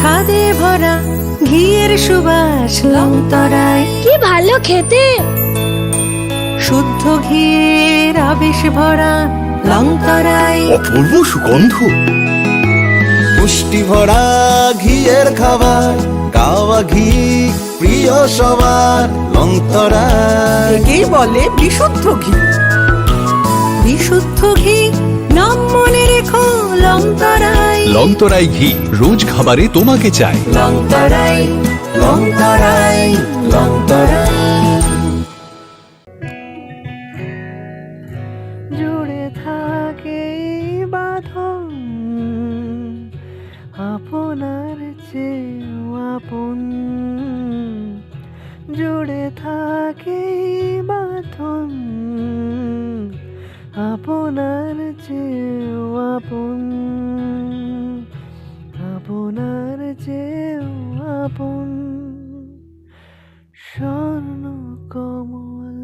স্বাদে ভরা ঘিয়ের সুবাস লংতরায়। কি ভালো খেতে, শুদ্ধ ঘিয়ের আবেশ ভরা লংতরায়। অপূর্ব সুগন্ধ, পুষ্টি ভরা ঘিয়ের খাবার, গাওয়া ঘি প্রিয় সবার লংতরায়। একেই বলে বিশুদ্ধ ঘি। বিশুদ্ধ ঘি নাম মনে রেখো লংতরায়। লংতরাই ঘি রোজ খাবারে তোমাকে চাই। লংতরায়, লংতরায়, লংতরায়। জুড়ে থাকে বাঁধন আপনার চেয়েও আপন। জুড়ে থাকে বাঁধন আপনার চেয়েও আপন। আপনার চেয়েও আপন স্বর্ণ কমল।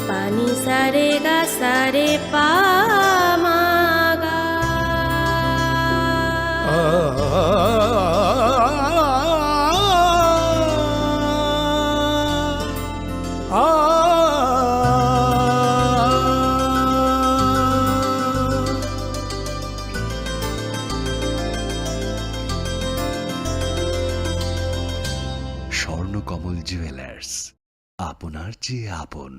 পানি সারে গা সারে পা মা গা। স্বর্ণকমল জুয়েলার্স, আপনার চেয়ে আপন।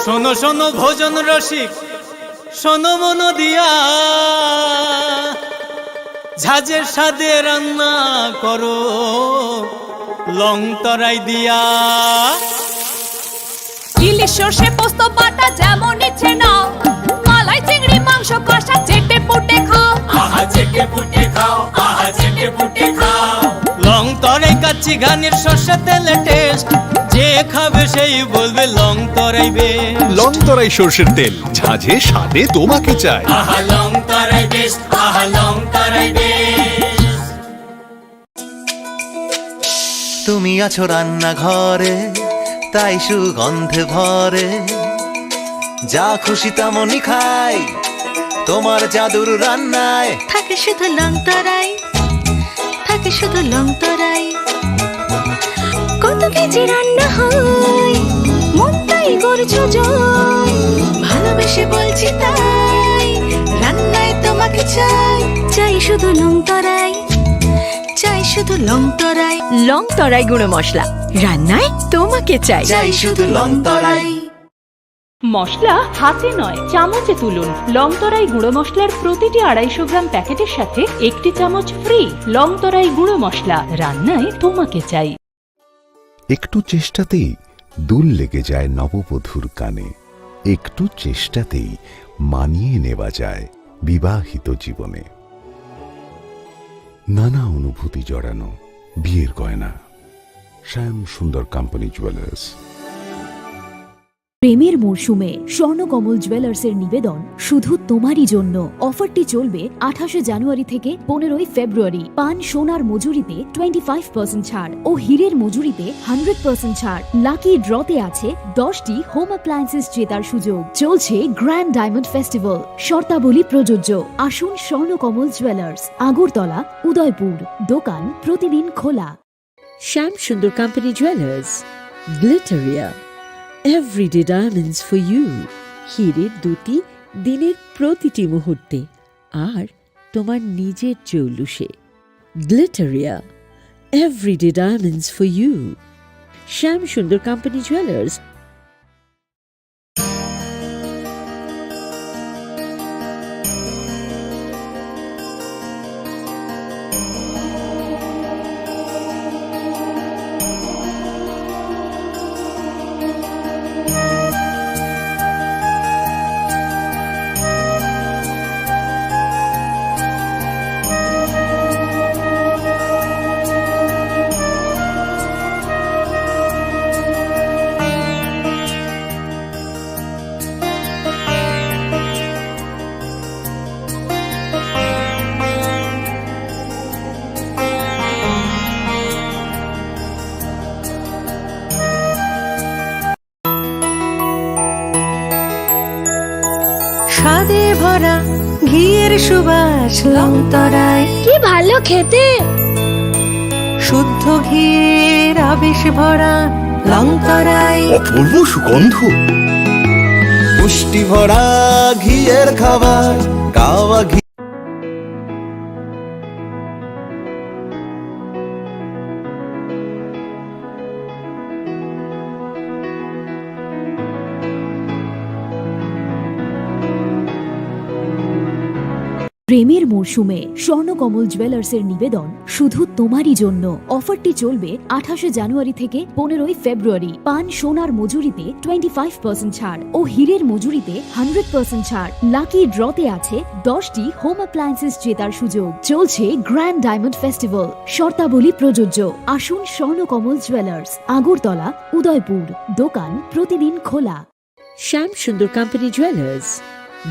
শোনো শোনো ভোজন রসিক, শোনো মন দিয়া, ঝাঁঝের স্বাদে রান্না করো লংতরাই দিয়া। ইলিশ সর্ষে পোস্ত বাটা যেমন ইচ্ছে নাও, মালাই চিংড়ি মাংস কষা চেটে পুটে খাও। আহা চেটে পুটে খাও, আহা চেটে পুটে খাও। লংতরাই কাচ্চি ঘানির সর্ষে তেলে টেস্ট, যে খাবে সেই বলবে লংতরাই বেশ। লংতরাই সর্ষের তেল, ঝাঁঝে স্বাদে তোমাকে চাই। আহা লংতরাই বেশ, আহা লংতরাই বেশ। তুমি আছো রান্নাঘরে, তাই সুগন্ধে ভরে, যা খুশি তেমনই খাই তোমার জাদুর রান্নায়। থাকে শুধু লংতরাই, থাকে শুধু লংতরাই। কত কেজি রান্না হয়, মন তাই করছো জয়। ভালোবেসে বলছি তাই, রান্নায় তোমাকে চাই। চাই শুধু লংতরাই, চাই শুধু লংতরাই। লংতরাই গুঁড়ো মশলা, রান্নায় তোমাকে চাই। চাই শুধু লংতরাই। মশলা হাতে নয় চামচে তুলুন। লংতরাই গুঁড়ো মশলার প্রতিটি 250 গ্রাম প্যাকেটের সাথে 1টি চামচ ফ্রি। লংতরাই গুঁড়ো মশলা, রান্নায় তোমাকে চাই। একটু চেষ্টাতেই দুল লেগে যায় নববধূর কানে। একটু চেষ্টাতেই মানিয়ে নেওয়া যায় বিবাহিত জীবনে। নানা অনুভূতি জড়ানো বিয়ের গয়না। শ্যাম সুন্দর কোম্পানি জুয়েলার্স। প্রেমের মরশুমে স্বর্ণকমল জুয়েলার্সের নিবেদন শুধু তোমারই জন্য। অফারটি চলবে 28 জানুয়ারি থেকে 15 ফেব্রুয়ারি। পান সোনার মজুরিতে 25% ছাড় ও হীরের মজুরিতে 100% ছাড়। লাকি ড্রতে আছে 10টি হোম অ্যাপ্লায়েন্সেস জেতার সুযোগ। চলছে গ্র্যান্ড ডায়মন্ড ফেস্টিভ্যাল, শর্তাবলী প্রযোজ্য। আসুন স্বর্ণকমল জুয়েলার্স, আগরতলা, উদয়পুর। দোকান প্রতিদিন খোলা। Shyam Sundar company jewellers, Glitteria, everyday diamonds for you. হীরের দুটি দিনের প্রতিটি মুহূর্তে আর তোমার নিজের জৌলুসে। Glitteria, everyday diamonds for you. Shyam Sundar company jewellers. ভরা ঘিয়ের সুবাস লংতরাই কি ভালো খেতে শুদ্ধ ঘিয়ের আবেশ ভরা লংতরাই অপূর্ব সুগন্ধ পুষ্টি ভরা ঘিয়ের খাবার কাওয়া ঘি প্রেমের মরশুমে স্বর্ণকমল জুয়েলার্সের নিবেদন শুধু তোমারই জন্য। অফারটি চলবে 28 জানুয়ারি থেকে 15 ফেব্রুয়ারি। পান সোনার মজুরিতে 25% ছাড় ও হীরের মজুরিতে 100% ছাড়। লাকি ড্রতে আছে 10টি হোম অ্যাপ্লায়েন্সেস জেতার সুযোগ। চলছে গ্র্যান্ড ডায়মন্ড ফেস্টিভ্যাল, শর্তাবলী প্রযোজ্য। আসুন স্বর্ণকমল জুয়েলার্স, আগরতলা, উদয়পুর। দোকান প্রতিদিন খোলা। Shyam Sundar company jewellers,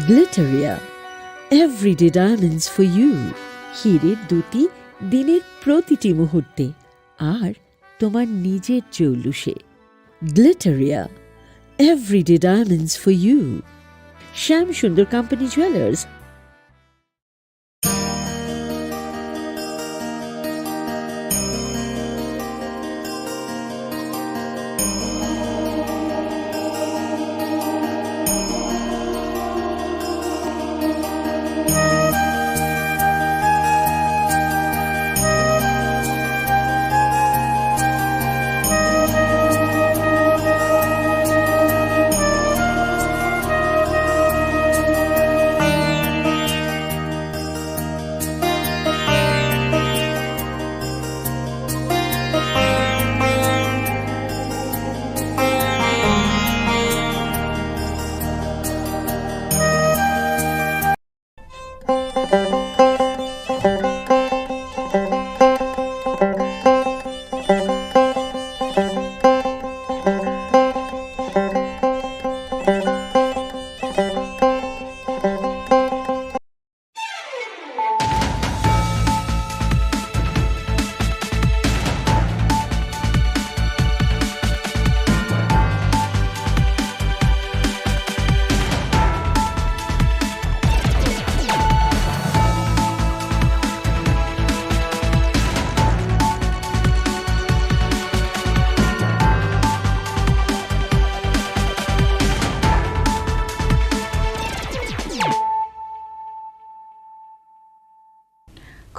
Glitteria, everyday diamonds for you. হীরের দুটি দিনের প্রতিটি মুহূর্তে আর তোমার নিজের জৌলুসে। Glitteria, everyday diamonds for you. Shyam Sundar company jewellers.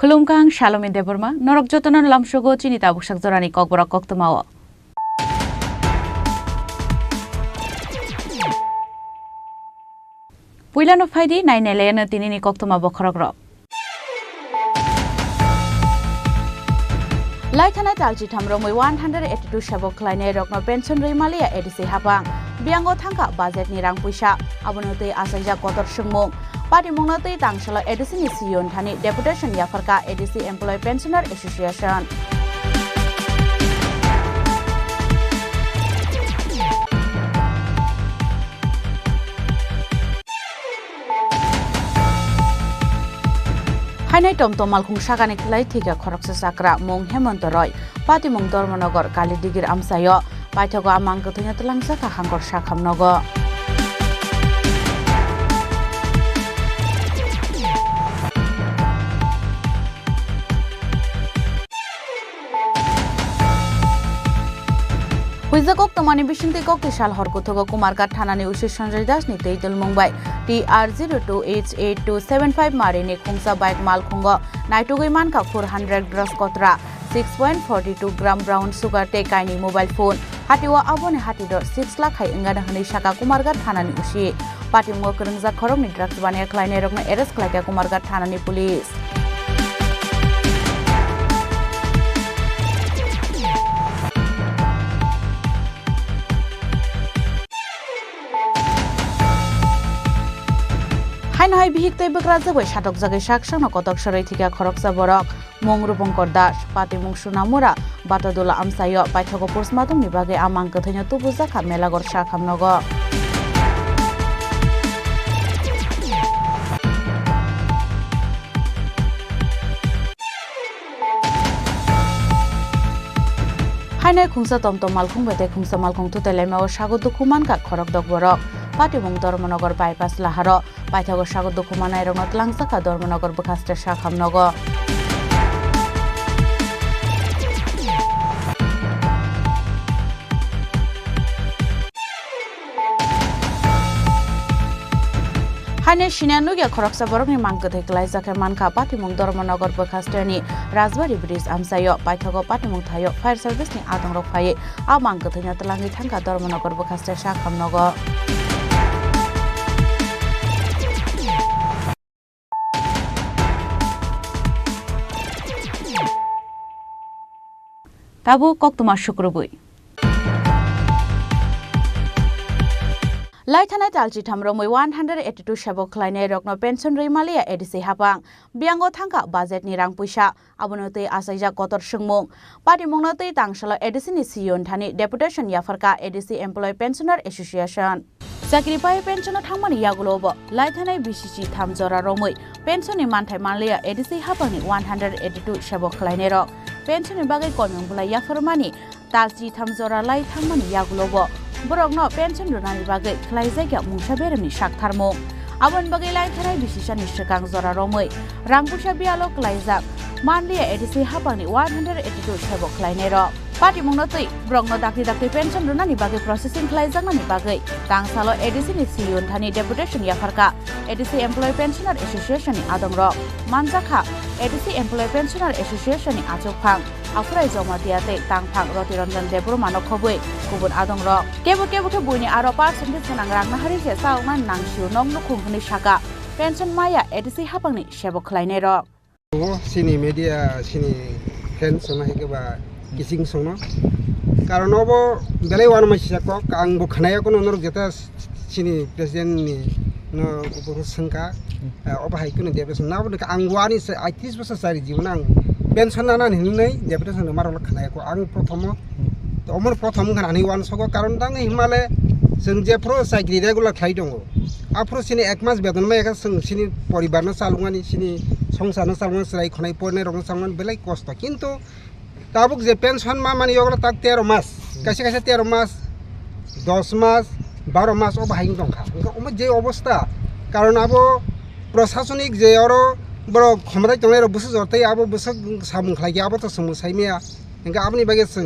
Khulumkang Shalom Deborma, Norok Jotonon Lamshogo, Chini Khorang Tripura, Kokborok Koktomawa. Puilan of Heidi, 9 Elena Tinini Koktoma Bokrogro. Laitana Talji Tamromi 182 Shabok Line Rokno Pension Rimalia Edisi Hapang, Biango Tanka, Bazet Nirang Pusha, Abonote Asaja Kotor Shummo. Party Monate Tangshala Edison is Sion Tani Deputation Yafarka EDC Employee Pensioner Association. Hainai Tom Malkung Shakanik Laitiga Koroksa Sakra Mong Hemontoroy, Party Mong Dormonogor Kali Digir Amsayo, Paitogo Amang Kotinatalang Saka Hangor Shakam Nogo. Huizakok Tomani Bishinti Kokishal Horkotogo Kumargat Tanani Ushi Sanjay Das Nitaitul Mumbai TR02H8275 Marini Kungsa Bike Malkungo Naitugiman Ka 400 Gross Kotra 6.42 gram brown sugar take kaini mobile phone Hatiwa Abone Hatidor 6 lakh hai Ingada Hani Shaka Kumargat Tanani Ushi Pati Mokurungza Koromni Drugs Bania Kleine Rokna Eres Klaka Kumargat Tanani Police Hainai bihiktai bekraja bai shatok jagai shaksang kotok sarai thika khoroksa borok mongrupong kordas pati mungshuna mura batadola amsayo paithogo postmortem ni bage amang kathanya tubuja kha melagor shakhamnogo Hainai khungsa tomtom malkhung bete khungsa malkhung tu telema o sago dukuman ka khorok dok borok patimung Dormonogor bypass laharo paithago sago dukumanai rongno tlangsaka Dormonogor bukhaste sakhamnogo Hane Shinyanugia Khoroksa Borokni Mangkothe Klaijake Manka Patimung Dormonogor Bokhasterni Rajbari Bridge Amsayo Paithago Patimung Thayo Fire Service ni Adong Rokphaye A Mangkothe Nyatlangi Thangka Dormonogor Bokhaster Sakhamnogo Tabu Koktuma Shukrubui Laithanai talchi thamro moi 182 shabok khlainai rokno pension reimalia edisi hapang biango thangka budget ni rang puisa abonote asaija kotor sungmung patimungno tei tangsala edisi ni siyon thani deputation yafarka edisi employee pensioner association Sakri pai pension thangmani yagulobo laithanai BCC thamjora romoi pension ni manthai malia edisi hapangni 182 shabok khlainai rok pension ni bagai komung bulai yafarmani talchi thamjora lai thangmani yagulobo Borokno pension runani bagai khlaijaiga mungsa beremni saktharmung abon bagai laithanai BCC ni sekang jora romoi rangpusa bialo klaijak manlia edisi hapangni 182 shabok khlainai rok patimungno tei brokno dakti pension runani bagai processing khlaijaknani bagai tangsalo edisi ni siyon thani deputation yafarka edisi employee pensioner association ni adong rok manjakha edisi employee pensioner association ni achokphang afrai joma diate tangphang rotiranjan debro mano khobui kubun adong rok kebo ke buini aro percentage sanang rangna hari se saungman nangsiu nongno khungni saka pension maya edisi hapangni sebo khlainai rok sini media sini pension hekeba kising sono karon obo belai wan masya ko ang bukhanaya ko nonor jeta sini president ni no sangka oba hai kuno deputation na bodo ang wani se 30 bosor sari jiwnang pension nana hinai deputation marol khanaya ko ang prothomo to omor prothom khanani wan sogo karon dang himale जों जे pro साइक्रि regular खाइ दङ आप्रो सिनि एक मास बेतन मा एका जों सिनि परिबारनो सालुङानि सिनि संसारनो सालुङ सराय खनाय पने रङ सालुङ बेलाय कष्ट किन्तु ताबुक जे पेन्सन मा मानि यगला ताक 13 मास कासे 13 मास 10 मास 12 मास अब हाइं दंखा ओम जे अवस्था कारण अब प्रशासनिक जे अरो बरो खमराय तंगले र बुसु जरतै अब बुसु सामुं खालाय अब त समु साइमेया इंगा आबनि बागे जों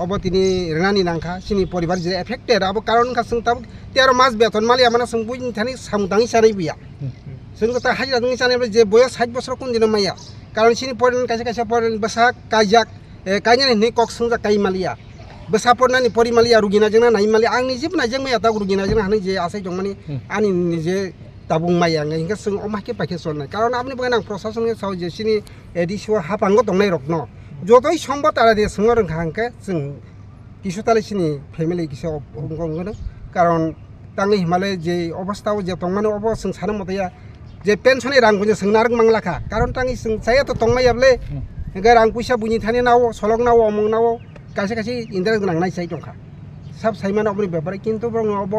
अब तिनी रनानि नांखा सिनि परिबार जे एफेक्टेड अब कारण का जों ताब 13 मास बेतन मालिया माने जों बुइन थानि सामुदाङि सारै बिया जों त हाजिरा जों सानै जे बय 60 बोसोर कोन दिन माया कारण सिनि परेन कासे परेन बसा काइजाक काइनानि नि कक संजा काइ मालिया बसा परनानि परि मालिया रुगिना जोंना नाइ मालिया आंनि जिब नाइजों माया ता रुगिना जों हानि जे आसाय दं माने आनि निजे ताबुं माया इंगा जों अमाके पाके सननाय कारण आपनि बगान प्रशासननि साव जे सिनि एडिसो हापांगो दंनाय रखनो जतै सम्बत आरो दे सोंग रोंखांके जों किसु तालिसिनि फेमिलि किसु अंगंगनो कारण तांनि हिमालय जे अवस्थाव जे तंमानो अब जों सानो मतया जे पेन्सननि रांखौ जों सोंना रों मांलाखा कारण तांनि जों साया त तंमायाबले गा रां पैसा बुनि थानि नाव सलग नाव अमंग नाव कासे इन्टारेस्ट गोनां नाय साइ दंखा सब साइमान अपनि बेपार किन्तु ब्रङ अब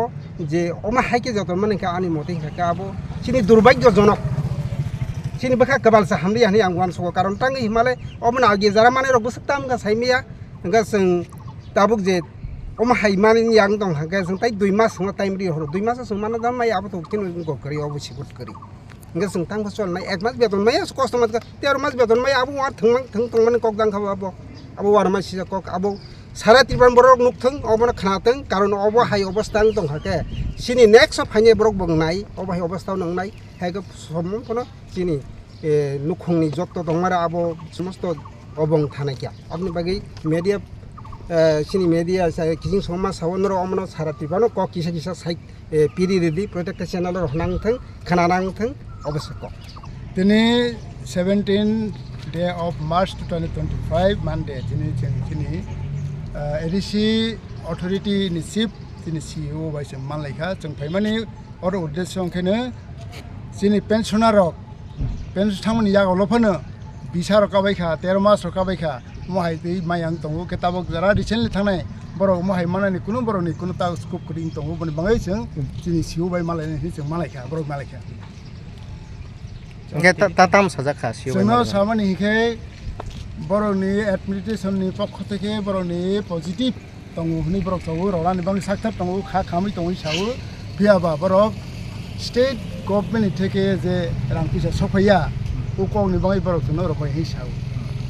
जे अमा हाइके जतन माने का आनि मते का अब सिनि दुर्भाग्यजनक सिनि बखा कबालसा हामलि हानि आं वान सको कारण तांनि हिमालय अमना आगे जरा माने रग बसताम गा साइमिया गा जों ताबुक जे अमा हाइमानि यां दं गा जों ताइ 2 मास संग टाइम रि हरो 2 मास जों माने दाम माय अब त किन गो करि अब सिगुट करि गा जों तांग सलनाय 1 मास बेतन माय कस्टमार 13 मास बेतन माय अब वा थं माने कक दां खाबो अब वार मासि कक अब सारा त्रिपुरान बरक नुकथों अबना खानाथों कारण अब हाइ अवस्था दं हाके सिनि नेक्स्ट फाइने बरक बंनाय अब हाइ अवस्था नंनाय हाइगो समन कोन सिनि नुखंनि जत्त दंमारा अब समस्त अबं थानायकिया अपनि बागै मीडिया सिनि मीडिया किसिं समाज सावनर अमन सारा त्रिपुरान क किसा साइड पिरि रेडि प्रोटेक्ट चैनल रहनांथों खानानांथों अवश्य क दिनै 17 day of March 2025 Monday दिनै एडिसि अथॉरिटी नि चीफ दिनै CEO बाइसे मानलायखा जों फाइमानि अर उद्देश्य ओंखायनो जोंनि पेन्सनार पेन्सन थांमोन यागावलफोनो बिसा रकाबायखा 13 मास रकाबायखा महाय दै मायां दङो केताबक जरा रिसेन्टलि थांनाय बर' महाय मानानि कुनु बर'नि कुनु ता स्कोप करिं दङो बनि बाङै जों दिनै CEO बाय मालायनि जों मालायखा बर' मालायखा इंगे ताताम साजाखा CEO जोंनो सामानि हिखे बर'नि एडमिनिस्ट्रेशननि पक्ष থেকে बर'नि पजिटिभ दङ हनि बर'क सावो रलानि बाङै साक्थार दङ खा खामै दङ सावो ফিয়াবা বরক স্টেট গভর্নমেন্ট থেকে যে রাং পয়সা সফাইয়া ও কংনি বাङै বরক नो रखय हिसाब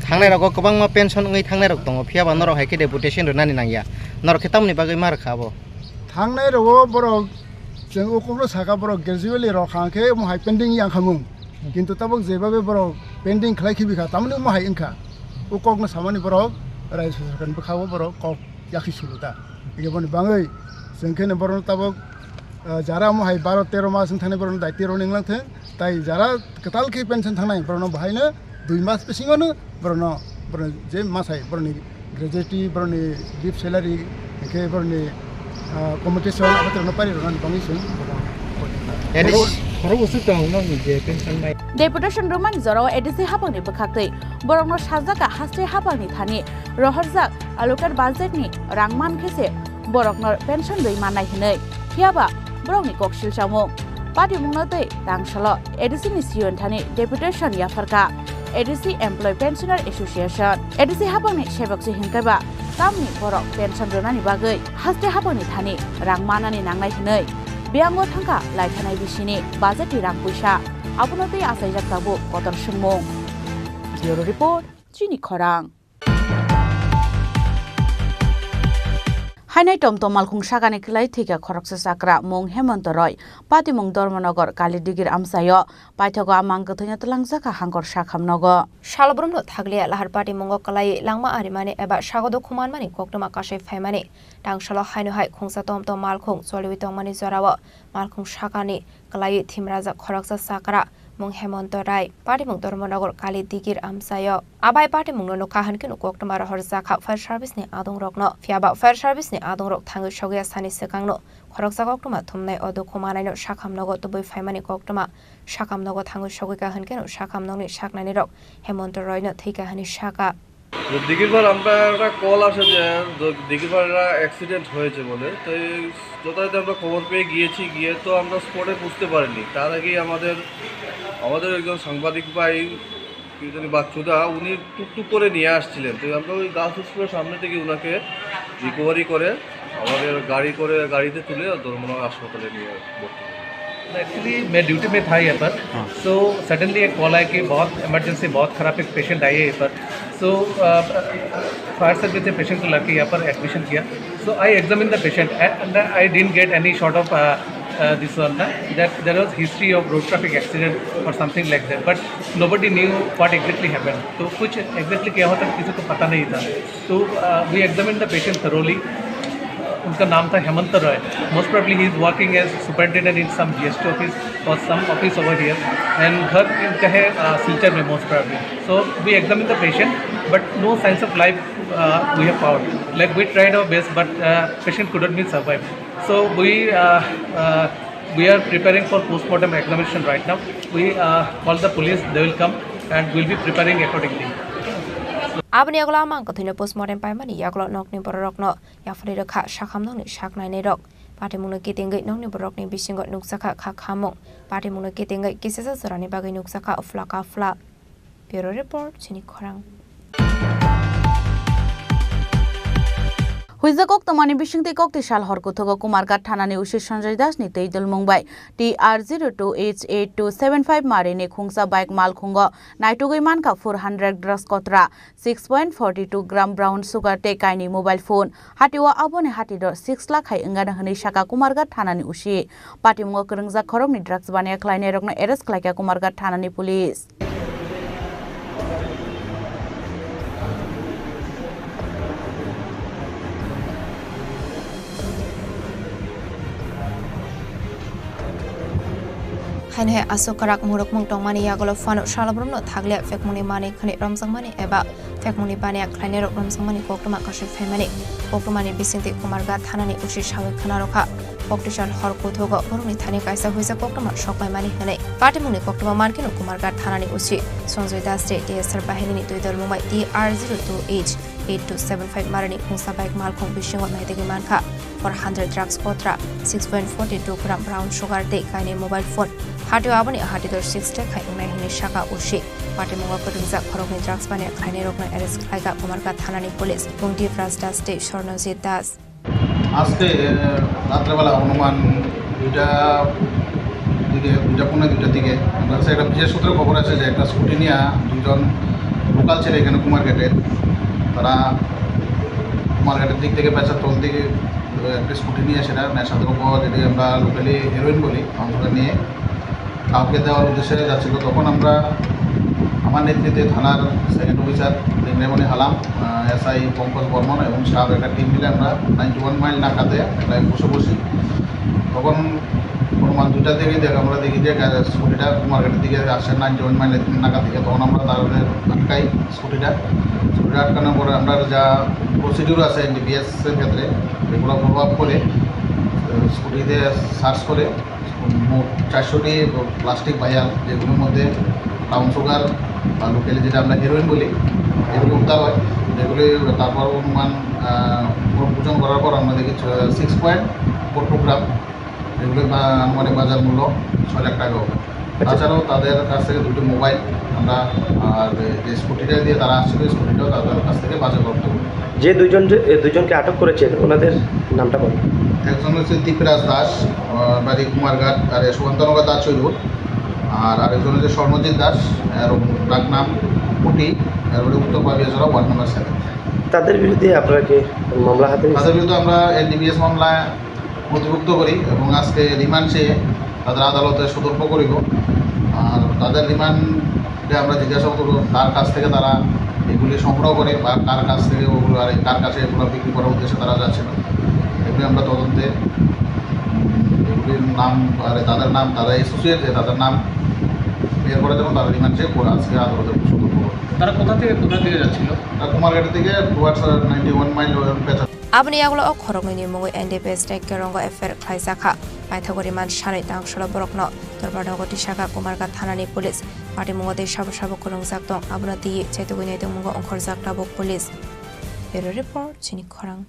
थांनाय रग गोबां मा पेन्सन ओइ थांनाय रग दङ फियाबा नरक हायके डेपुटेसन रनानि नांगिया नरक खेतामनि बागै मार खाबो थांनाय रग बरक जों ओकनो साका बरक ग्रेजुएटलि रखांखे महाय पेन्डिं यां खामु किन्तु तबक जेबाबे बरक पेन्डिं खलायखि बिखा तामनि महाय इंखा ओ कगनो सामानि बरक रायजो सरकारनि बखाबो बरक कक याखि सुलुदा एबनि बाङै जोंखेने बरन तबक যারা महाय 12-13 मास थानाय बरन दायति रो निंलांथे ताई जारा कतालखि पेन्सन थानाय बरन बाहायनो 2 मास पेसिङनो बरन जे मासाय बरनि ग्रेजुएटी बरनि गिफ्ट सैलारि के बरनि कम्पिटिसन आबादनो पारि रनानि बाङैसो डेपुटेसन रोमानि जराव एडिसि हाबांनि बखाखै बरंनो साजाका हास्टे हाबांनि थानि रहरजाक आलोकेट बाजेटनि रांमान खेसे बरकनो पेन्सन दै मानाय हिनै हियाबा बरंनि कक्सिल चामु पार्टी मुंनो दै रांसल एडिसि नि सियन थानि डेपुटेसन याफरका ADC employ pensioner association ADC हाबांनि सेबकसि हिंकाबा तामनि बरक पेन्सन रोनानि बागै हास्टे हाबांनि थानि रांमानानि नांनाय हिनै बेयांगो थांका लायथानाय बिसिनि बाजेटनि रां पैसा आबुनो दै आसायजाकाबो कतर सुंमु ब्यूरो रिपोर्ट चिनी खरां हाइनाय टमटम मालखुं सागानि खिलाय थैका खरकसा साक्रा मुं हेमंत रय पाति मुं धर्मनगर कालीदिगिर आमसायो पाइथगो आमां गथैनो तलांजाका हांगर साखामनगो शालब्रमनो थागलिया लाहार पार्टी मुंगो कलाई लांमा आरिमाने एबा सागदो खुमानमानि कोक्टमा काशै फायमाने टांगशालो हायनो हाय खुंसा टमटम मालखुं चलिवि तंमानि जराव मालखुं सागानि कलाई थिमराजा खरकसा साक्रा मुं हेमंत राय पार्टी मुं धर्मनगर कालीदिगिर आमसायो आबाय पार्टी मुंनो नखाहानकिनो कोक्टमा रहर जाखा फायर सार्भिसनि आदं रकनो फियाबा फायर सार्भिसनि आदं रक थांगो सगया सानि सेकांनो खरकसा कोक्टमा थुमनाय अदो खुमानायनो साखामनगो तुबै फायमानि कोक्टमा साखामनगो थांगो सगयका हानकिनो साखामनगनि साकनायनि रक हेमंत रायनो थैका हानि साका দিঘিরপাড় আমরা একটা কল আসে যে দিঘিরপাড় অ্যাক্সিডেন্ট হয়েছে বলে তো যথাযথ আমরা খবর পেয়ে গিয়ে তো আমরা স্পটে বুঝতে পারিনি তার আগেই আমাদের একজন সাংবাদিক ভাই বাচ্চুদা উনি টুকটুক করে নিয়ে আসছিলেন তো আমরা ওই গার্লস স্কুলের সামনে থেকে ওনাকে রিকভারি করে আমাদের গাড়িতে তুলে ধর্মনগর হাসপাতালে নিয়ে ভর্তি एक्चुअली मैं ड्यूटी में था यहाँ पर सो सडनली एक कॉल आया कि बहुत इमरजेंसी बहुत ख़राब एक पेशेंट आई है यहाँ पर सो फायर सर्विस से पेशेंट को लाके यहाँ पर एडमिशन किया so I examine the patient and I didn't get any short of this one that there was history of road traffic accident or something like that but nobody knew what exactly happened तो कुछ exactly क्या होता किसी को पता नहीं था तो we examined the patient thoroughly उनका नाम था Hemant Roy most probably he is working as superintendent in some GST office और some office over here and घर इनका है सिल्चर में most probably so we examine the patient but no science of life we have found like we tried our best but patient couldn't be survive so we are preparing for postmortem examination right now we call the police they will come and we'll be preparing accordingly आबनि अगला मां कथैनो post-mortem पाइमानि यागलो नकनि बररकनो याफरि रखा साखामनोनि साकनायनि रक पाटिमुनो केतेंगै नकनि बररकनि बिसिंगो नुकसाखा खाखामो पाटिमुनो केतेंगै किसेसा जरानि बागै नुकसाखा अफ्लाका फ्ला bureau report चिनी खरां हुइजाकक तमानि बिसिंगते कक्ति साल हरकुथगो कुमारघाट थानानि उसे सञ्जय दासनि तैदल मुंबाई TR02H8275 मारिनि खुंसा बाइक मालखुंगो नाइटुगै मानका 400 ड्रग्स कतरा 6.42 ग्राम ब्राउन सुगार टेकाइनि मोबाइल फोन हाटिवा आबोने हाटिदो 6 लाख हाय अंगाना हनै साका कुमारघाट थानानि उसे पाटिमुंगो करंजा खरमनि ड्रग्स बानाया खलायनाय रकनो एरेस्ट खलायका कुमारघाट थानानि पुलिस हाइने आसोकाराक मुरुक मुं टंगमानि यागलो फानो शालब्रमनो थागले फेकमुनि माने खनि रमसंमानि एबा फेकमुनि बानाया खलायने रमसंमानि कोक्टमा काशि फेमानि कोक्टमानि बिसिंति कुमारघाट थानानि उसि सावे खनारखा कोक्टिशाल हरकुथगो बरनि थानि कायसा हुइजा कोक्टमा सकबायमानि हनै पाटिमुनि कोक्टमा मानकिनो कुमारघाट थानानि उसि सञ्जय दासरे टीएसआर बाहिनीनि दुइदल मुंबाई TR02H8275 मारनि खुंसा बाइक मालखुं बिसिंगो नायदेगि मानखा 400 ड्रग्स कोत्रा 6.42 ग्राम ब्राउन सुगार दे काइने मोबाइल फोन हाटिव आबनि हाटिदर 6 टेक खायनाय हिनि शाखा उसि पाटिमुंगो करंजा खरगनि ड्रग्स बाने खायनाय रकनो एरेस्ट खायगा कुमारघाट थानानि पुलिस बुंदीप राज दास दे स्वर्णजित दास আজকে রাত্রেবেলা অনুমান 2:15 দিকে আমার কাছে একটা বিশেষ সূত্রে খবর আছে যে একটা স্কুটি নিয়ে দুজন লোকাল ছেলে এখানে কুমারঘাটের তারা কুমারঘাটের দিক থেকে পেঁচাতল দিকে একটা স্কুটি নিয়ে সেটা নেশা দ্রব্য যেটি আমরা লোকালি হেরোইন বলি আমরা নিয়ে কাউকে দেওয়ার উদ্দেশ্যে যাচ্ছিল। তখন আমরা আমার নেতৃত্বে থানার second officer Remoni Halam, SI Pankaj Barman এবং স্টাফ একটা টিম মিলে আমরা 91 মাইল নাকাতে একটা বসে তখন অনুমান 2টা থেকে আমরা দেখি যে স্কুটিটা কুমারঘাটের দিকে আসছে 91 মাইলের নাকা থেকে। তখন আমরা তাদের আটকাই স্কুটিটা আটকানোর পরে আমরা যা প্রসিডিউর আছে NDPS-এর ক্ষেত্রে এগুলো প্রভাব করে স্কুটিতে সার্চ করে মোট 400টি প্লাস্টিক ভাইয়াল যেগুলোর মধ্যে ব্রাউন সুগার বা লোকালি যেটা আমরা হেরোইন বলি এগুলো উদ্ধার হয়। যেগুলি তারপর অনুমান ওজন করার পর আমরা দেখি 6.42 গ্রাম, এগুলোর আনুমানিক বাজার মূল্য 6 লাখ টাকা হবে। তাছাড়াও তাদের কাছ থেকে 2টি মোবাইল আমরা আর যে স্কুটিটা দিয়ে তারা আসছিল স্কুটিটাও তাদের কাছ থেকে বাজেয়াপ্ত করি। যে দুইজনকে আটক করেছেন ওনাদের নামটা বলুন। একজন হচ্ছে দীপরাজ দাস, বাড়ি কুমারঘাট, আর সুকান্তনগর দাস চৈরুর, আর আরেকজন হচ্ছে স্বর্ণজিৎ দাস, ডাক নাম কুটি, এরপরে উত্তর পাবিয়াজরা ওয়ার্ড নম্বর 7। তাদের বিরুদ্ধে আপনারা কি মামলা হাতে? তাদের বিরুদ্ধে আমরা NDPS মামলায় নথিভুক্ত করি এবং আজকে রিমান্ড চেয়ে তাদের আদালতে সুদর্প করিব। আর তাদের রিমান্ডে আমরা জিজ্ঞাসা করব কার কাছ থেকে তারা এগুলি সংগ্রহ করে বা কার কাছ থেকে ওগুলো আর কার কাছে এগুলো বিক্রি করার উদ্দেশ্যে তারা যাচ্ছিল। এগুলি আমরা তদন্তে এগুলির নাম আর তাদের নাম তারা অ্যাসোসিয়েট তাদের নাম বের করার জন্য তারা রিমান্ড চেয়ে আজকে আদালতে সুদর্প করবে। তারা কোথা থেকে যাচ্ছিল? তারা কুমারঘাট থেকে টুয়ার্ডস 91 মাইল পেঁচা। Abni aglo o khorokni ni mungu NDPS tek kerongo affair khaisakha paithagori man shanai tangshala borokno torbardogo tisaka kumarga thanani police party mungo de shabu shabu kurung saktong abna ti chaitugoi nei mungo onkhor zakta bo police. Bureau report Chini Khorang.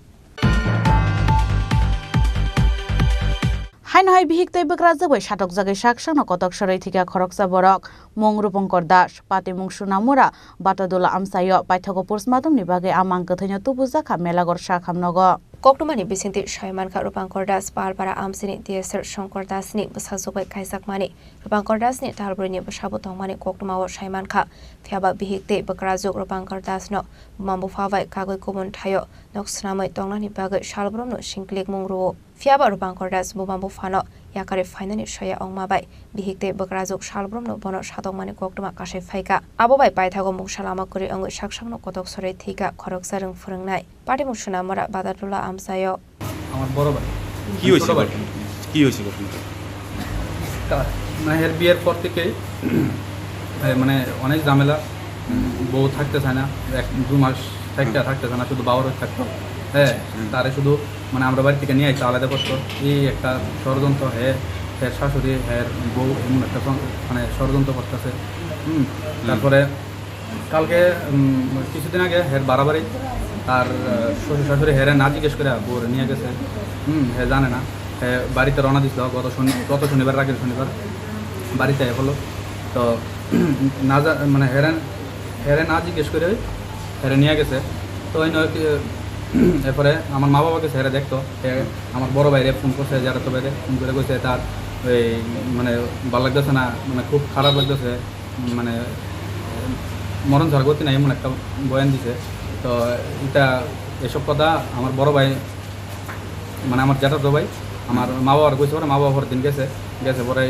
হাই নহয় বিহিক তৈ বকরা জবৈ সাতক জাগে সাকসাং কতক সরৈ থিকা খরকসা বরক মং রূপঙ্কর দাস পাতে মুং Sonamura বাটাদুলা আমসায় পাইথক postmortem नि बागै आमां कथैनो तुबुजाखा मेलागर साखामनग Koktumani bisinti Shaimanka Rupangkor Das Palpara Amsini Dieser Shankar Dasni Basazubai Kaisakmani Rupangkor Dasni Talbrini Bashabu Tongmani Koktumawa Shaimanka Fiaba Bihikte Bakrazuk Rupangkor Dasno Mambu Fawai Kagoi Kubun Tayo Noksnamai Tongnani Bagai Shalbromno Shinklik Mungru Fiaba Rupangkor Das Bumambu Fano Yakare Finani Shaya Ongmabai Bihikte Bakrazuk Shalbromno Bono Shatongmani Koktuma Kashe Faika Abobai Paithago Mungshalama Kuri Ongo Shakshangno Kotok Sore Thika Khorok Sarung Furangnai Party Mushunamara Badatula আমসায় আমার বড় ভাই। কি হয়েছিল? কি হয়েছিল? মাহের বিয়ের পর থেকে মানে অনেক ঝামেলা, বউ থাকতে চায় না, 1-2 মাস থাকতে চায় না, শুধু বাবার থাকতো। হ্যাঁ, তারে শুধু মানে আমরা বাড়ি থেকে নিয়ে আসতে আলাদা করতো। এই একটা ষড়যন্ত্র, হ্যাঁ শাশুড়ি হ্যাঁ বউ এমন একটা মানে ষড়যন্ত্র করতেছে। তারপরে কালকে কিছুদিন আগে হ্যাঁ বাড়াবাড়ি আর শ্বশুর শাশুড়ি হেরে না জিজ্ঞেস করে বউরে নিয়ে গেছে। হ্যাঁ জানে না, হ্যাঁ বাড়িতে রওনা দিছিল গত শনিবার আগের শনিবার বাড়িতে হলো। তো না মানে হেরে না জিজ্ঞেস করে হেরে নিয়ে গেছে। তো ওই নয় এরপরে আমার মা বাবাকে হেরে দেখতো, আমার বড় ভাইরে ফোন করছে, যারা তো বাইরে ফোন করে গেছে তার ওই মানে ভালো লাগতেছে না, মানে খুব খারাপ লাগতেছে, মানে মরণ ঝড় গতি না এমন একটা বয়ান দিছে। তো এটা এসব কথা আমার বড় ভাই মানে আমার জ্যাঠাতো ভাই আমার মা বাবার কইছে, পরে মা বাবার দিন গেছে পরে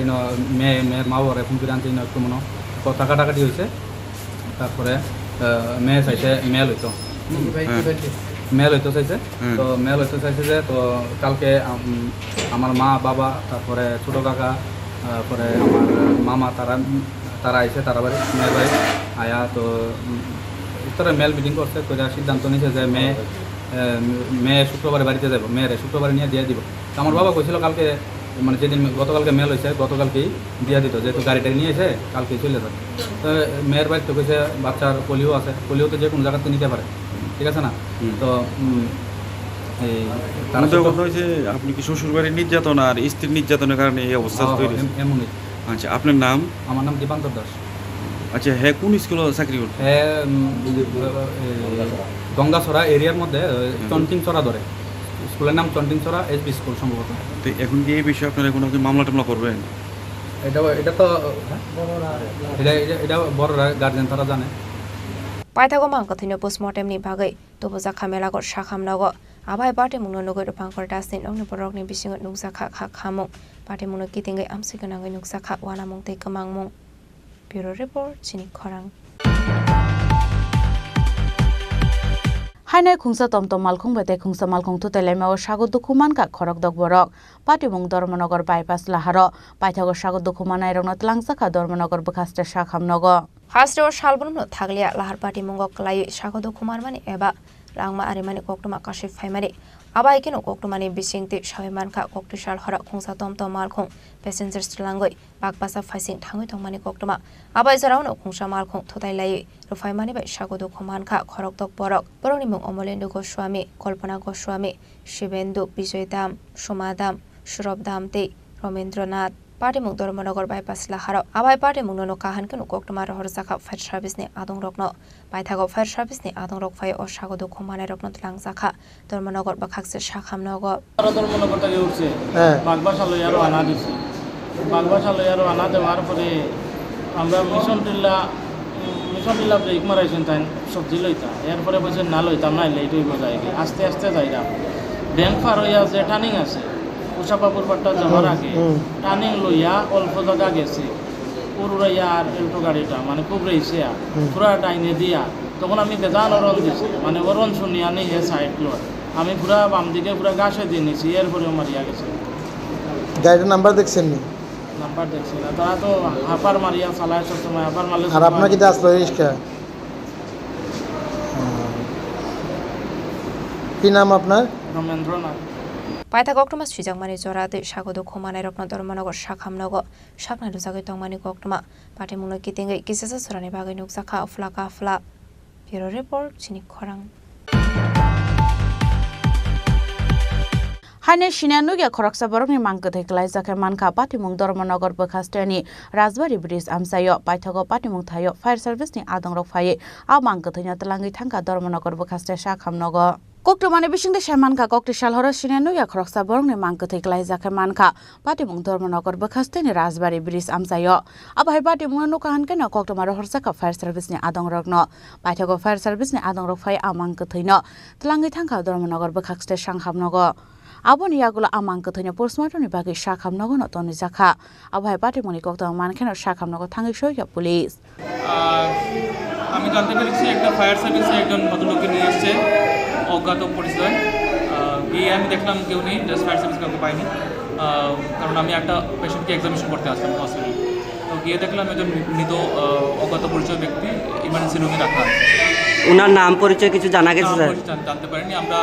মেয়ের মা বাবার ফোন করে আনতে একটু মনে কথা কাটাকাটি হয়েছে। তারপরে মেয়ে চাইছে মেল হইতো চাইছে। তো মেল হইতে চাইছে যে তো কালকে আমার মা বাবা তারপরে ছোটো কাকা তারপরে আমার মামা তারা আইছে, তারা বাড়ি মেয়ের বাড়ি আয়া। তো তারা মেল মিটিং করছে, সিদ্ধান্ত নিয়েছে যে মেয়ে শুক্রবারে বাড়িতে যাবো, মেয়েরে শুক্রবারে নিয়ে দিয়ে দিব। আমার বাবা কইছিল কালকে মানে যেদিন গতকালকে মেল হয়েছে গতকালকেই দিয়ে দিত, যেহেতু গাড়িটা নিয়েছে কালকেই চলে যাবে। তো মেয়ের বাড়িতে কইছে বাচ্চার পোলিও আছে, পোলিওতে যে কোনো জায়গাতে নিতে পারে, ঠিক আছে না। তো এই কথা হয়েছে আপনি কি শ্বশুরবাড়ির নির্যাতন আর স্ত্রীর নির্যাতনের কারণে এই অবস্থা তৈরি? এমনই। আচ্ছা, আপনার নাম? আমার নাম দীপাঙ্কর দাস। আচ্ছা, হ্যাঁ কোন স্কুলে চাকরি করতে? হ্যাঁ গঙ্গাছড়া এরিয়ার মধ্যে চন্টিংছড়া ধরে স্কুলের নাম চন্টিংছড়া এসবি স্কুল সম্ভবত। তো এখন কি এই বিষয়ে আপনারা কোনো মামলা টামলা করবেন? এটা তো এটা বড়রা গার্জেন তারা জানে। পাইথাগো মাংকথিनो पोस्टमर्टेमनि बागै तबजा खामेलागो साखामनागो आबाय पार्टी मुनो नगो पांकर दासनि नंनि बरकनि बिसिङो नुजाखा खा खामु पार्टी मुनो कितिङै आमसिगनाङै नुजाखा वानामुं तै कमांमुं ब्युरो रिपोर्ट चिनि खरां हाइनाय खुंसा तमतम मालखुं बेते खुंसा मालखुं तुतेलेमेओ सागो दुखुमान का खरक दगबरक पार्टी मुं धर्मनगर बाइपास लाहारो पाइथागो सागो दुखुमानाय रंनो तलांसाखा धर्मनगर बखास्ते साखामनगो हास्टेव सालबुनो थागलिया लाहार पार्टी मुंगो क्लाय सागो दुखुमानमानि एबा रांमा आरिमानि कोक्टमा काशि फाइमारि आबाय केनो कोक्टमानि बिसिंति सायमानखा कोक्टिसाल हरा खुंसा तमतम मालखुं पेसेन्जार्स लांगै बागबासा फाइसिं थाङै तंमानि कोक्टमा आबाय जरावनो खुंसा मालखुं थुताइलाय रुफाइमानि बाय सागो दुखुमानखा खरक दगबरक बरंनि मुं अमलेन्दु गोस्वामी कल्पना गोस्वामी शिवेन्दु विजयदाम सुमादाम सुरबदाम ते रमेन्द्रनाथ पार्टी मुं धर्मनगर बाइपास लाहारो आबाय पार्टी मुं नो काहान केनो कोक्टमा रहर जाखा फायर सार्भिसनि आदं रकनो बायथागो फायर सार्भिसनि आदं रक फाय अ सागो दुखुमानाय रकनो तलां जाखा धर्मनगर बाखाक्से साखामनगो ধর্মনগর থেকে উঠছে বাগবাসা লইয়ারও আনা দিছে বাগবাসা লইয়ারও আনা দেওয়ার পরে আমরা মিশন টিল্লা ব্রেক মারাইছেন তাই সবজি লইতা এরপরে বলছেন না লইতাম না লেট হইব যায় আস্তে আস্তে যাইরা ব্যাংক পার হইয়া যে টার্নিং আছে উষাপাপুর পাট্টা যাওয়ার আগে টার্নিং লইয়া অল্প জায়গা গেছে পুরুরাইয়া আর এল্টো গাড়িটা মানে খুব রয়েছে পুরা ডাইনে দিয়া তখন আমি বেজান অরণ দিছি মানে অরণ শুনিয়া নেই হে সাইড লোড আমি পুরা বাম দিকে পুরা গাছে দিয়ে নিয়েছি এরপরে মারিয়া গেছে। গাড়িটার নাম্বার দেখছেন নি? নাম্বার দেখছি না, তারা তো হাপার মারিয়া চালায় সব সময় হাপার মারলে। আর আপনার কি আসলো রিক্সা? কি নাম আপনার? রমেন্দ্রনাথ। पाइथा कोक्टमा सुजांमानि जराते सागो दुखुमानाय रकनो धर्मनगर साखामनगो साबना दुजागै तंमानि कोक्टमा पार्टी मुंनो कितिङै किसेसा सरानि बागै नुजाखा अफ्ला काफ्ला ब्युरो रिपोर्ट चिनि खरां हाइने सिनानुगे खरकसा बरकनि मांगो थैखलाय जाखे मानखा पाटिमुं धर्मनगर बखास्टेनि राजबारि ब्रिज आमसायो पाइथागो पाटिमुं थायो फायर सार्भिसनि आदंरक फाये आ मांगो थैना तलांगै थांगा धर्मनगर बखास्टे साखामनगो कोक्टमानि बिसिंदे सामानखा कोक्टिसाल हर सिनानुगे खरकसा बरकनि मांगो थैखलाय जाखे मानखा पाटिमुं धर्मनगर बखास्टेनि राजबारि ब्रिज आमसायो आबाय पाटिमुं नो काहानकेनो कोक्टमा रहरसाका फायर सार्भिसनि आदंरकनो पाइथागो फायर सार्भिसनि आदंरक फाय आ मांगो थैनो तलांगै थांगा धर्मनगर बखास्टे साखामनगो आबोनि यागुला आमांगो थैनो पोस्टमार्टमनि बागै साखामनगो न तनि जाखा आबाय पाटिमुनि कोक्टमा मानखेनो साखामनगो थाङै सयगा पुलिस আমি জানতে পেরেছি একটা ফায়ার সার্ভিসে একজন ভদ্রলোককে নিয়ে এসছে অজ্ঞাত পরিচয় গিয়ে আমি দেখলাম কেউ নেই, জাস্ট ফায়ার সার্ভিস কাউকে পাইনি, কারণ আমি একটা পেশেন্টকে এক্সামিনেশন করতে আসলাম হসপিটালে। তো গিয়ে দেখলাম একজন মৃত অজ্ঞাত পরিচয় ব্যক্তি ইমার্জেন্সি রুমে রাখা। ওনার নাম পরিচয় কিছু জানা গেছে স্যার? জানতে পারিনি। আমরা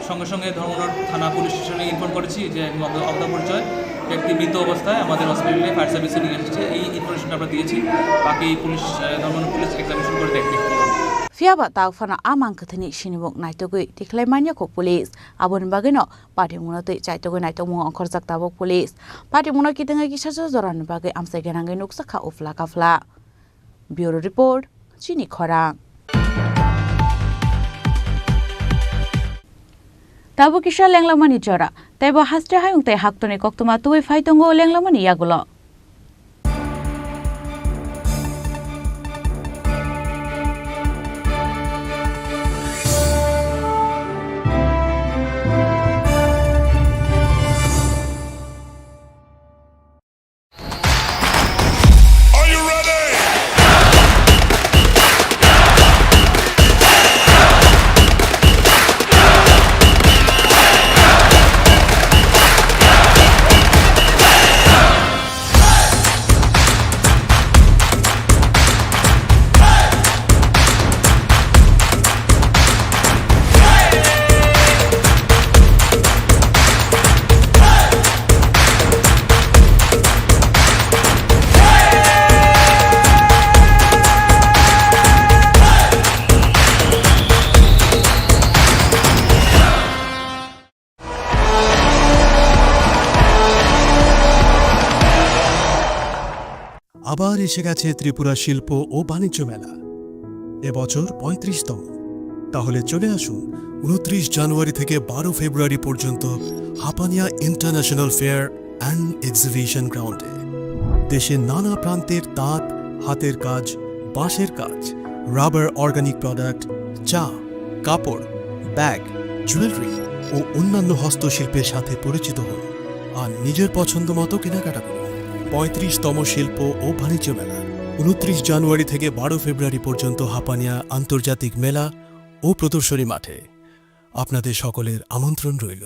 সঙ্গে সঙ্গে ধর্মনগর থানা পুলিশ স্টেশনে ইনফর্ম করেছি যে অজ্ঞাত পরিচয় ব্যক্তি মৃত অবস্থায় আমাদের হসপিটালে ফায়ার সার্ভিসে নিয়ে এসেছে, এই ইনফরমেশনটা আমরা দিয়েছি। বাকি পুলিশ ধর্মনগর পুলিশ এক্সামিনেশন করে দেখবে। Fiaba taufana amang kathani sinibok naitogui tiklai manya ko police abon bageno party munate chaitogui naitong angkhor jak tabok police party muna kitinga ki sajo joran bagai amsai gerangai nuksa kha ufla kafla bureau report Chini Khorang Tabo kisha lenglamani jora taibo hastre hayung tai haktoni koktuma tuwi faitongo lenglamani yagulo আবার এসে গেছে ত্রিপুরা শিল্প ও বাণিজ্য মেলা, এবছর ৩৫তম। তাহলে চলে আসুন 29 জানুয়ারি থেকে 12 ফেব্রুয়ারি পর্যন্ত Hapania international fair and exhibition গ্রাউন্ডে দেশের নানা প্রান্তের তাঁত, হাতের কাজ, বাঁশের কাজ, রাবার অর্গানিক প্রোডাক্ট, চা, কাপড়, ব্যাগ, জুয়েলারি ও অন্যান্য হস্তশিল্পের সাথে পরিচিত হন আর নিজের পছন্দ মতো কেনাকাটা করুন। 35তম শিল্প ও বাণিজ্য মেলা 29 জানুয়ারি থেকে 12 ফেব্রুয়ারি পর্যন্ত হাপানিয়া আন্তর্জাতিক মেলা ও প্রদর্শনী মাঠে আপনাদের সকলের আমন্ত্রণ রইল।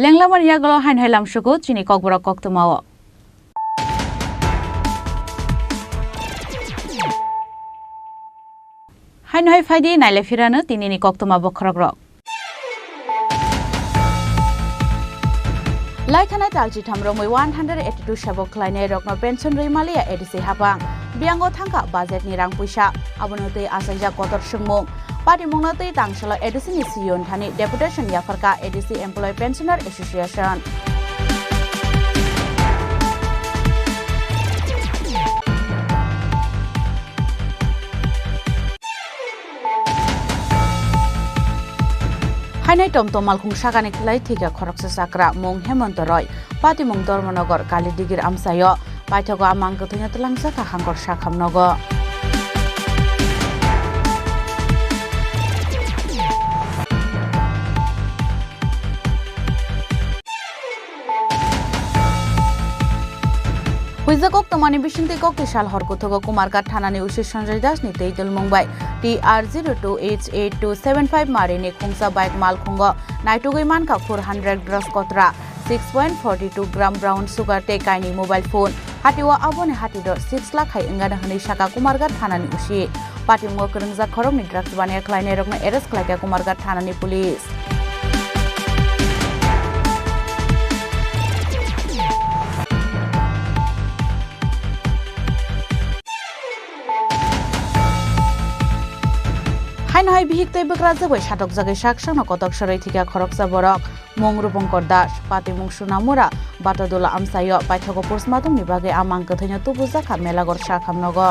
Lenglaman yagalo hain hailam shugo chini kokborok koktumao. Hain hai faidi naile firana tinini koktuma bokhrogrok. Laikhanai talchi thamromoi 182 shabok klainai rokno pension reimalia edisi hapang. Biango thangka budget ni rang puisa abonote asanja kotor sungmung. Party Mongnatei Tangshala Edisi Sion Thani Deputation Yafarka Edisi Employee Pensioner Association. Hainai Tomtom Malkhung Shagani Klai Thika Khoroksa Sakra Mong Hemant Roy Party Mong Dormanogor Kalidigir Amsayo Paithago Amang Kathina Tlangsaka Hangor Shakhamnogo. Huizakok Tomani Bishinti Kokishal Horkuthogo Kumargat Thanani Ushi Sanjay Das ni Teitel Mumbai TR02H8275 Marini Khungsa Bike Malkhungo Naitugui Manka 400 Gross Kotra 6.42 gram brown sugar te kaini mobile phone Hatiwa Abone Hatidor 6 lakh hai ingana hani Shaka Kumargat Thanani Ushi Pati Mo Kerengza Khorok ni drugs bania Kleine Rokno Eres Klaika Kumargat Thanani Police Hainhai bihikte bekraja bai shatok jagai shaksang kotok sarai thika khoroksa borok mong rupongkor das pati mong sunamura batadola amsayo paithago postmortem ni bage amang kathanya tubuja kha melagor shakhamnogo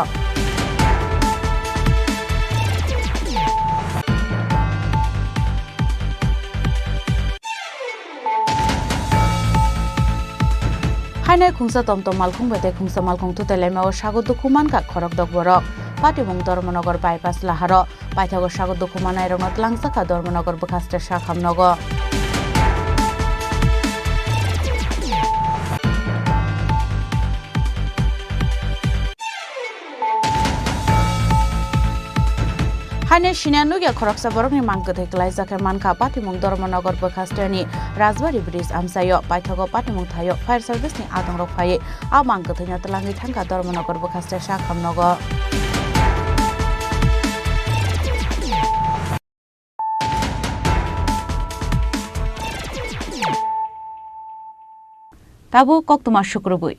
Hainai khungsa tomtom malkhung bete khungsa malkhung tutelema o sagot dokuman ka khorok dok borok Pati Mong Dormanogor bypass laharo Paithago sagot dokumanai rokno tlangsaka Dormanogor bukhaste shakhamnogo Hainai Shinanugya Khoroksa Borokni Mangkathai Klaijak Manka Pati Mong Dormanogor bukhasteni Rajbari Bridge Amsayo Paithago Pati Mong Thayo Fire Service ni Adongrok Phaye A Mangkathai Tlangi Thangka Dormanogor bukhaste shakhamnogo Tabu koktuma shukrubui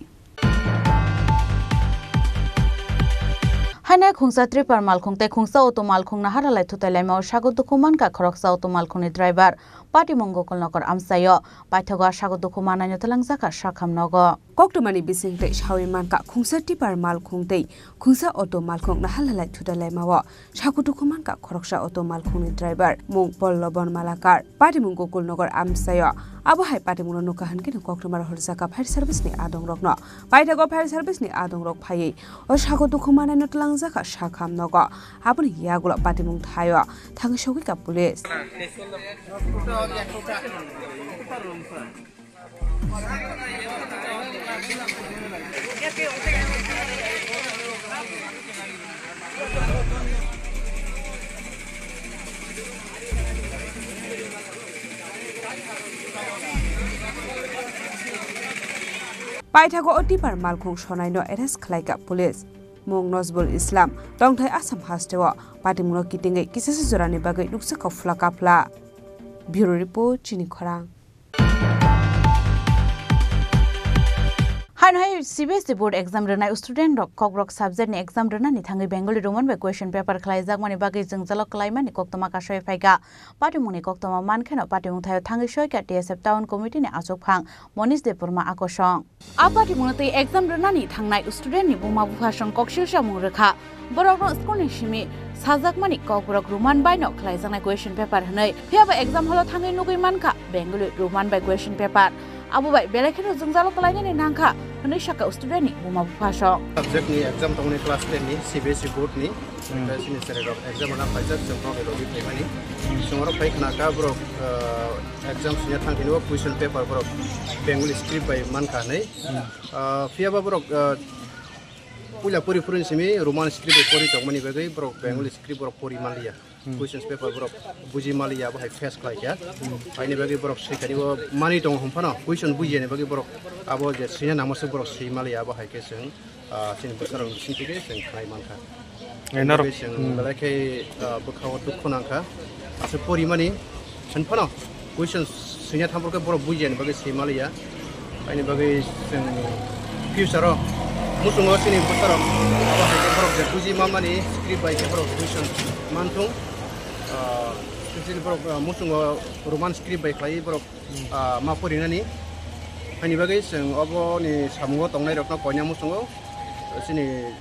Hainai khungsa Tripura malkhungte khungsa auto malkhung na haralai thutalaima sagot dokuman ka khoroksa auto malkhungni driver Pati Mong Gokolnogor amsayo Paithago sagot dokumanai notlangsaka shakhamnogo Koktumani bisingte shawiman ka khungsa Tripura malkhungte khungsa auto malkhung na haralai thutalaima wa sagot dokuman ka khoroksa auto malkhungni driver Mong Pollobon Malakar Pati Mong Gokolnogor amsayo Abohai Pati Mong nukahan kini Koktumar horsaka fire service ni adong rokno Paithago fire service ni adong rok phaye o sagot dokumanai notlangsaka shakhamnogo aboni yagulo Pati Mong thayo thang shogi ka police Paithago Tripura malkhung sonaino arrest khlaika police Mong Nozbul Islam tongthai Assam hastewa Pati Mong kitingai kisase jorani bagai nuksa kafla kapla Bureau Report Chini Khorang. Hai CBSE board exam rena student rok Kokborok subject ni exam rena ni thangi Bengali Roman by question paper khlaijak mani bagi jengjalok klaimani koktoma kasoi phaiga patimuni koktoma mankheno patimung thayo thangi soika TSF town committee ni achok phang Monish Depurma akosong apatimung tei exam rena ni thangnai student ni buma bufasong koksilsa mung rekha borok school ni simi sajak mani Kokborok Roman by no khlaijaknai question paper hnai phiaba exam holo thangi nugui manka Bengali Roman by question paper Abu baik belakang jengjalok klaimani nangka Ini syaka student ni buma bufasong subject ni exam tahun ni class 10 ni CBSE board ni sini serok exam mana pajak jengkau ke lobby ni semua orang baik nak bro exam punya tangki ni question paper bro Bengali script by man kan ni via bro pula puri sini Roman script by puri tong mani bagai bro Bengali script bro puri malia question paper bro buji malia bahai face kelas ya ini bagi bro sekali wo mani tong humpana question buji ni bagi bro abo je sini nama se bro si malia bahai keseng sini besar sini ke seng klai manka enar seng belai bekawat dukunangka ase puri mani humpana question sini thampur ke bro buji ni bagi si malia ini bagi seng future musungo sini besar bahai ke bro je buji mamani script by ke bro question mantung sini bro musungo Roman script by klai bro mapuri nani Hani bagai seng abo ni samungo tongnai rokna konya musungo sini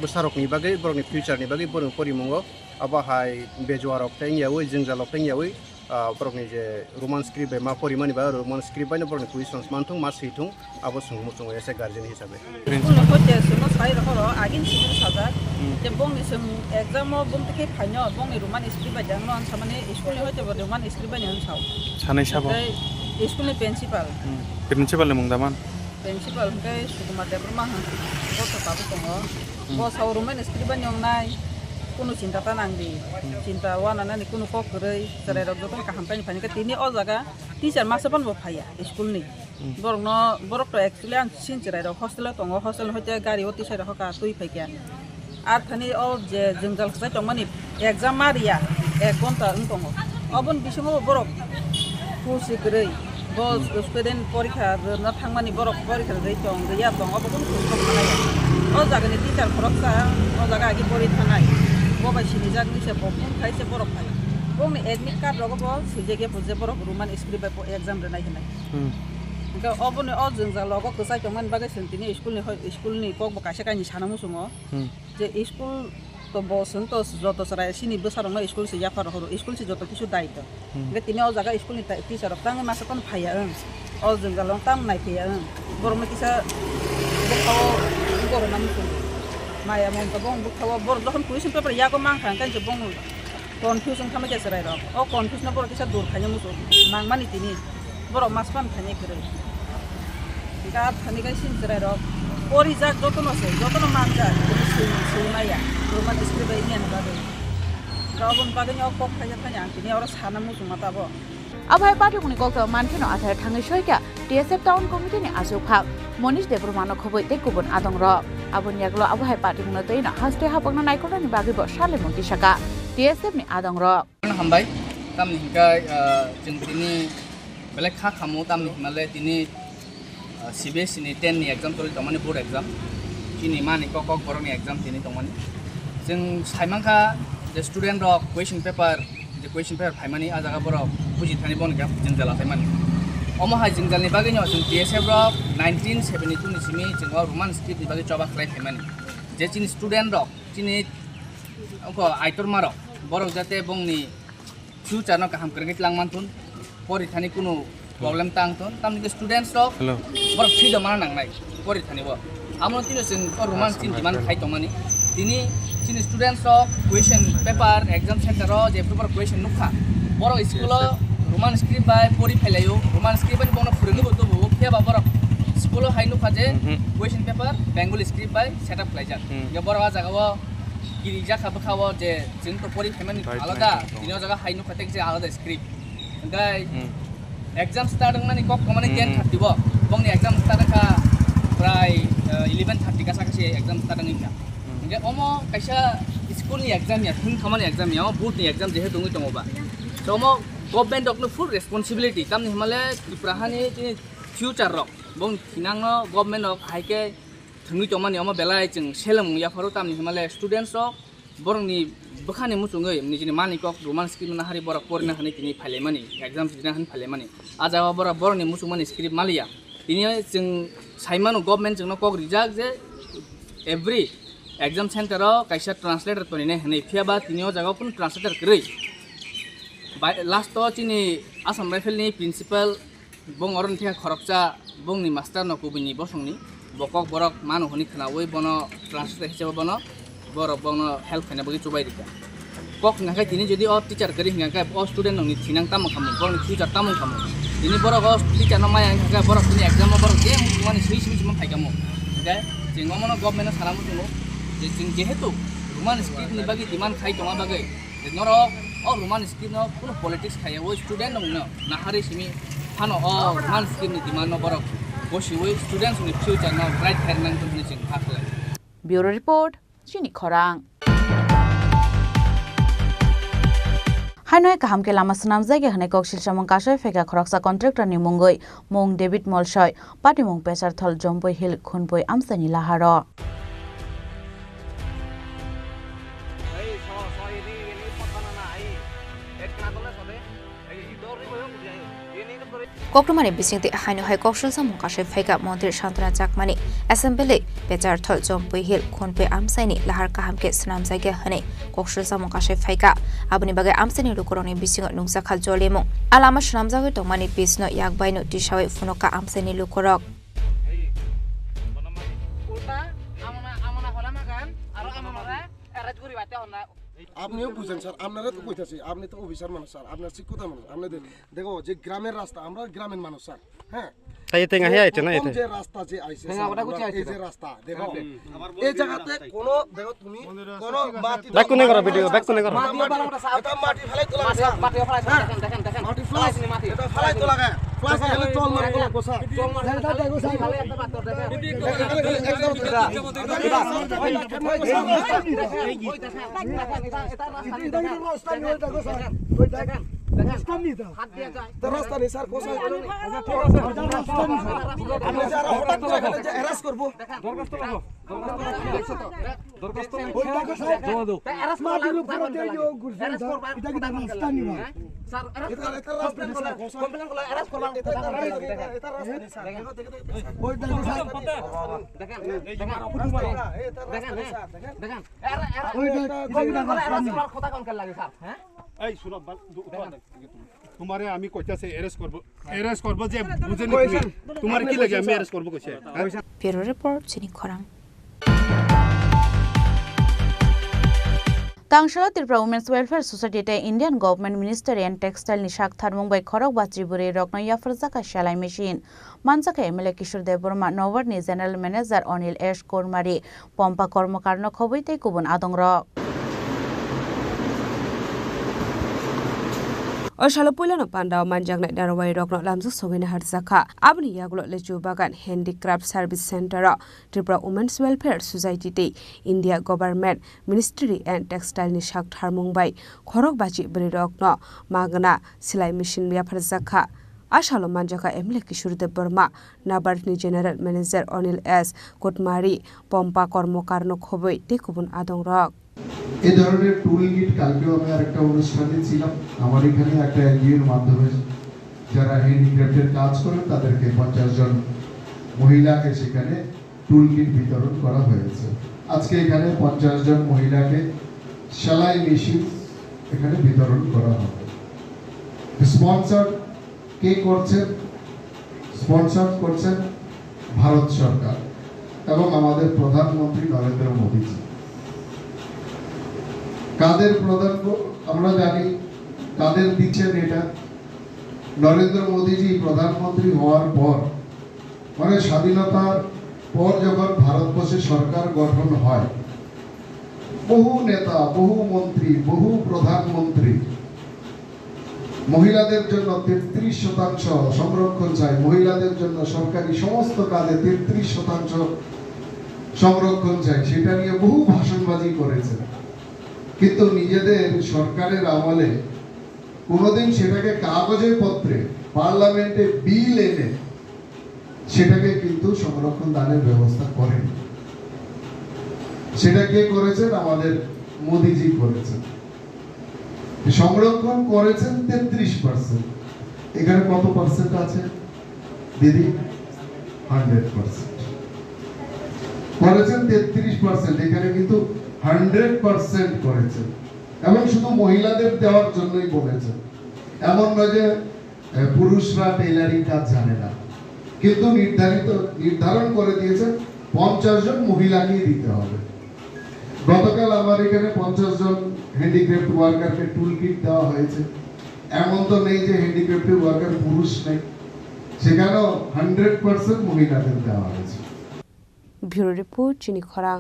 besarok ni bagai bro ni future ni bagai bro pori mongo aba hai bejuarok teng yawi jengjalok teng yawi bro ni je Roman script by mapuri mani ba Roman script by no bro ni questions mantung mas hitung abo sung musungo ese guardian hisabe Uno hote suno sai rokoro agin sigur saja je bong ni sung exam mo bong teke phanyo bong ni Roman script by jangno an samane school ni hote Roman script by nyan sau Sanai sabo school ni principal ni mungdaman principal ke Sukumar Depurma bos tabu tongo bos au Roman script by nyong nai kuno cinta tanang di cinta wana nani kuno kok gerei cerai rok joton kahampai ni ke tini o jaga teacher masapan bo phaya school ni borok to actually an sin cerai rok hostel tongo hostel hote gari oti sai rok ka tui phaikia ar thani o je jengjal khsai tongmani exam maria ek gonta tongo obon bisingo borok kusi gerei bos student porikha na thangmani borok porikha rei tong ya tong obon kusi khanai o jaga ni teacher borok sa o jaga agi pori thanai Boba sini jag ni se bopun khai se borok khai bong ni admit card rogo bo sije ke puje borok Roman script by exam re nai hinai ga obon ni o jengjal logo kusai tongman bagai sentini school ni kok boka se kani sana musungo je school to bosun to joto sarai sini besar no school se yafar horo school se joto kisu daito ga tini o jaga school ni teacher rok tang ma sakon phaya o jengjal long tam nai phaya borok ma kisa bokawo goro nam musungo Maya mon tabong bukhawa bor dohon question paper ya ko mang kan je bong confusion khama ke sarai rok o confusion bor kisa dur khanya muso mang mani tini bor maspan khanya kire ga thani ga sin sarai rok ori jak jotono mang ja sui maya Roman script by ni an ba de ga bon baganya ko khanya tini ora sana muso mata bo Abai patimuni kokto mankheno athar thangi soika TSF town committee ni asukha Monish Depurma no khoboi te kubun adong ro abun yaklo abai patimuna teina haste hapangna naikona ni bagi bo sale monti saka TSF ni adong ro hambai tam ni ga jeng tini belek kha khamu tam ni male tini CBSE ni 10 ni exam toli tomani board exam chini mani Kokborok ni exam tini tomani jeng saimangkha the student ro question paper the question paper phaimani ajaga borok buji thani bon gap jengjala phaimani omo hai jengjalni bagi nyo jeng TSF ro 1972 ni simi jeng Roman script ni bagi coba klai phaimani je chini student ro chini ko aitor maro borok jate bongni future no kaham krengit langman tun pori thani kuno problem tang ton tamni students ro borok freedom mana nangnai pori thani bo amno tino jeng Roman script man khai tomani tini chini students ro question paper exam center ro je paper question nukha borok school Roman script by pori phelayo Roman script by bongna phurungi bodo bo pheba borok school hai nukha je question paper Bengali script by setup khlaijak ya borok jaga bo kiri jaka bkhawo je jeng to pori phemani alada tini jaga hai nukha tek je alada script ngai exam start mani kok komani 10:30 bo bongni exam start ka prai 11:30 ka sakase exam start ngai ngai omo kaisa school ni exam ya thun khamani exam ya board ni exam je he dungi tongoba so omo government doctor full responsibility तम Himalaya त्रिपुराहानि future रक बं थिनांगनो government of हाइके थंगि तमानि अमा बेलाय जों सेलम याफारो तम Himalaya students रक बरंनि बखानि मुसुङै निजिनि मानिकक Roman script ना हारि बर परना हानि तिनि फालेमानि एग्जाम दिना हानि फालेमानि आजावा बर बरनि मुसुङमानि स्क्रिप्ट मालिया तिनि जों साइमानो गभर्नमेंट जोंनो कक रिजाक जे एवरी एग्जाम सेंटर कैसा ट्रांसलेटर तो नहीं है फियाबा तीनों जगह पुन ट्रांसलेटर करें लास्ट तो चीनी आसाम राइफल नि प्रिंसिपल बंग और थे खरकचा बंग नि मास्टर नकुबिनी बसंगनी बकक बरक मानो हनी खनावै बनो ट्रांसलेटर हिसाब बनो बरक बनो हेल्प खाना बगी चुबाई दिका कक नाखाय तिनी जदि अ टीचर करी हिंगाय अ स्टूडेंट नंनि थिनां ताम खामो बरक फ्यूचर ताम खामो तिनी बरक अ टीचर न माया हिंगाय बरक तिनी एग्जाम बरक जे माने सही मन फाइगामो दे जिंगो मनो गभर्नमेंट सारामु जों जेहेतु रोमान स्क्रिप्ट नि बागै डिमांड खाइ तमा बागै नर अ रोमान स्क्रिप्ट न कुनो पॉलिटिक्स खाया वो स्टूडेंट नंनो नाहारि सिमी फानो अ रोमान स्क्रिप्ट नि डिमांड न बरक बसिवै स्टूडेंट्स नि फ्यूचर न राइट हेरनां तुनि जों थाखै ब्यूरो रिपोर्ट चिनी खरां हाइनय काहाम के लामा सनाम जायगा हने कौशल समं काशय फेगा खरकसा कॉन्ट्रैक्टर नि मुंगै मुंग डेविड मलसय पाटी मुंग पेसार थल जम्पय हिल खुनपय आमसानि लाहार कोकटमानि बिसिंति हाइनो हाइ कौशल समूह काशे फैगा मंत्री शांतना चाकमानि असेंबली पेचार थल जम्पय हिल खोनपे आमसाइनि लाहार काहाम के सनाम जायगा हने कौशल समूह काशे फैगा आबनि बागै आमसाइनि लुकरनि बिसिंग नुंसा खाल जलेमु आलामा सनाम जागै तंमानि बिसनो याकबाइनो टिसावै फुनका आमसाइनि लुकरक আপনিও বুঝেন স্যার আপনারা তো কইতাছি আপনি তো অফিসার মানুষ স্যার আপনার শিক্ষিত মানুষ আপনাদের দেখো যে গ্রামের রাস্তা আমরা গ্রামের মানুষ স্যার হ্যাঁ এই তেঙ্গা হে আইছে না এতে যে রাস্তা যে আইছে এই যে রাস্তা দেখো এই জায়গাতে কোনো দেখো তুমি কোনো মাটি ব্যাক কোনে করো ভিডিও ব্যাক কোনে করো এটা মাটি ফেলাই তোলা স্যার মাটি ফেলাই দেখেন মাটি ফ্লাশ এটা ফেলাই তোলা গায় ফ্লাশ গেলে চল মারি তোলা গোসা চল মারি এটা দেখো স্যার ফেলাই একটা পাথর দেখেন একদম এটা এটা রাস্তা নিয়ে দেখো স্যার ওই দেখেন রাস্তা নিয়ে দাও তো রাস্তা নেই স্যার কোসা আমরা যারা হঠাৎ করে গেলে যে এরাস করব দরখাস্ত লাগো দরখাস্ত ওই দেখো স্যার জমা দাও এরাস মাটির উপরে দিয়ে দিও গুরজান স্যার এটা কি রাস্তা নিব স্যার এটা রাস্তা নেই স্যার কমপ্লেন করলে এরাস করলাম এটা রাস্তা নেই স্যার ওই দেখো স্যার দেখেন দেখেন ওই দেখো কথা কোন কে লাগে স্যার হ্যাঁ এই শুনো তোমারে আমি কইতাছে এরেস্ট করব যে বুঝেন তোমার কি লাগে আমি এরেস্ট করব কইছে ব্যুরো রিপোর্ট চিনি খরাং तांगशला Tripura women's welfare society Indian government ministry and textile नि शाखथार मुंबई खरक बात्रिबुरे रकन याफरजाका शालाई मेशिन मानसाका एमएलए किशोर देवबर्मा नवर्ड नि जनरल मैनेजर अनिल एस कोरमारी पंपा कर्मकारनो खबैते गुबुन आदंग्र Oshalo puilano pandao manjangna darawai rokno lamzu sogene harjaka abni yagulo lechu bagan handicraft service center Tripura Women's Welfare Society te India Government Ministry and Textile ni shak tharmungbai khorok bachi bri rokno magna silai machine ya harjaka Ashalo manjaka emle Kishore Deborma Nabard ni General Manager Anil S Kotmari Pompa Kormokarno khoboi te kubun adongrok এই ধরনের টুল kit কালকেও আমি আরেকটা অনুষ্ঠানে ছিলাম আমার এখানে একটা এনজিওর মাধ্যমে যারা হ্যান্ডিক্রাফটের কাজ করে তাদেরকে 50 জন মহিলাকে সেখানে টুল কিট বিতরণ করা হয়েছে আজকে এখানে 50 জন মহিলাকে সেলাই মেশিন এখানে বিতরণ করা হবে স্পন্সর কে করছেন স্পন্সর করছেন ভারত সরকার এবং আমাদের প্রধানমন্ত্রী নরেন্দ্র মোদী জি কাদের প্রধান আমরা জানি কাদের দিচ্ছেন এটা নরেন্দ্র মোদীজি প্রধানমন্ত্রী হওয়ার পর মানে স্বাধীনতার পর যখন ভারতবর্ষে সরকার গঠন হয় বহু নেতা বহু মন্ত্রী বহু প্রধানমন্ত্রী মহিলাদের জন্য 33% সংরক্ষণ চাই মহিলাদের জন্য সরকারি সমস্ত কাজে 33% সংরক্ষণ চাই সেটা নিয়ে বহু ভাষণবাজি করেছে কিন্তু নিজেদের সরকারের আমলে কোনোদিন সেটাকে কাগজে পত্রে পার্লামেন্টে বিল এনে সেটাকে কিন্তু সংরক্ষণ দানের ব্যবস্থা করেন। সেটা কে করেছেন? আমাদের মোদিজি করেছেন। সংরক্ষণ করেছেন 33%। এখানে কত পার্সেন্ট আছে দিদি? 100% করেছেন। 33% এখানে কিন্তু 100% করেছেন, এবং শুধু মহিলাদের দেওয়ার জন্যই বলেছেন। এমন নয় যে পুরুষরা টেইলারিং কাজ জানে না, কিন্তু নির্ধারণ করে দিয়েছেন 50 জন মহিলাকেই দিতে হবে। গতকাল আমার এখানে 50 জন হ্যান্ডিক্রাফট ওয়ার্কারকে টুল কিট দেওয়া হয়েছে। এমন তো নেই যে হ্যান্ডিক্রাফট ওয়ার্কার পুরুষ নেই, সেখানেও 100% মহিলাদের দেওয়া হয়েছে। ব্যুরো রিপোর্ট, চিনি খরাং।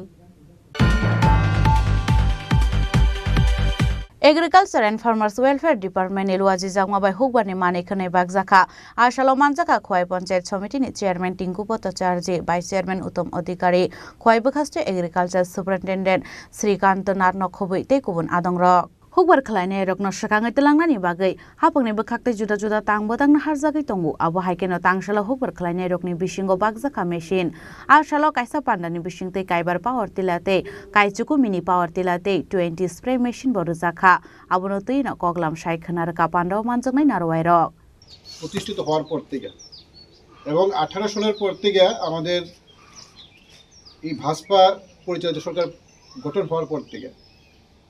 Agriculture and Farmers Welfare Department Eluaji Jangmabai Hugbani Manekhane Bagzaka Ashalo Manjaka Khwai Panchayat Committee ni Chairman Tinku Bhattacharya, Vice Chairman Uttam Adhikari, Khwai Bukhaste Agriculture Superintendent Srikant Narno Khobui te kubun adongrok. Hukbar khlainai rokno sakangai telangnani bagai hapangni bkhakte juda juda tangbodangna harjagai tongu abo haikeno tangshala hukbar khlainai rokni bisingo bagjaka machine ashalo kaisa pandani bisingte kaibar power tilate kaichuku mini power tilate 20 spray machine borujaka abono tuina koglam shaikhanar ka pandao manjangai narwairok প্রতিষ্ঠিত হওয়ার পর থেকে এবং 18 সালের পর থেকে আমাদের এই ভাজপা পরিচালিত সরকার গঠন হওয়ার পর থেকে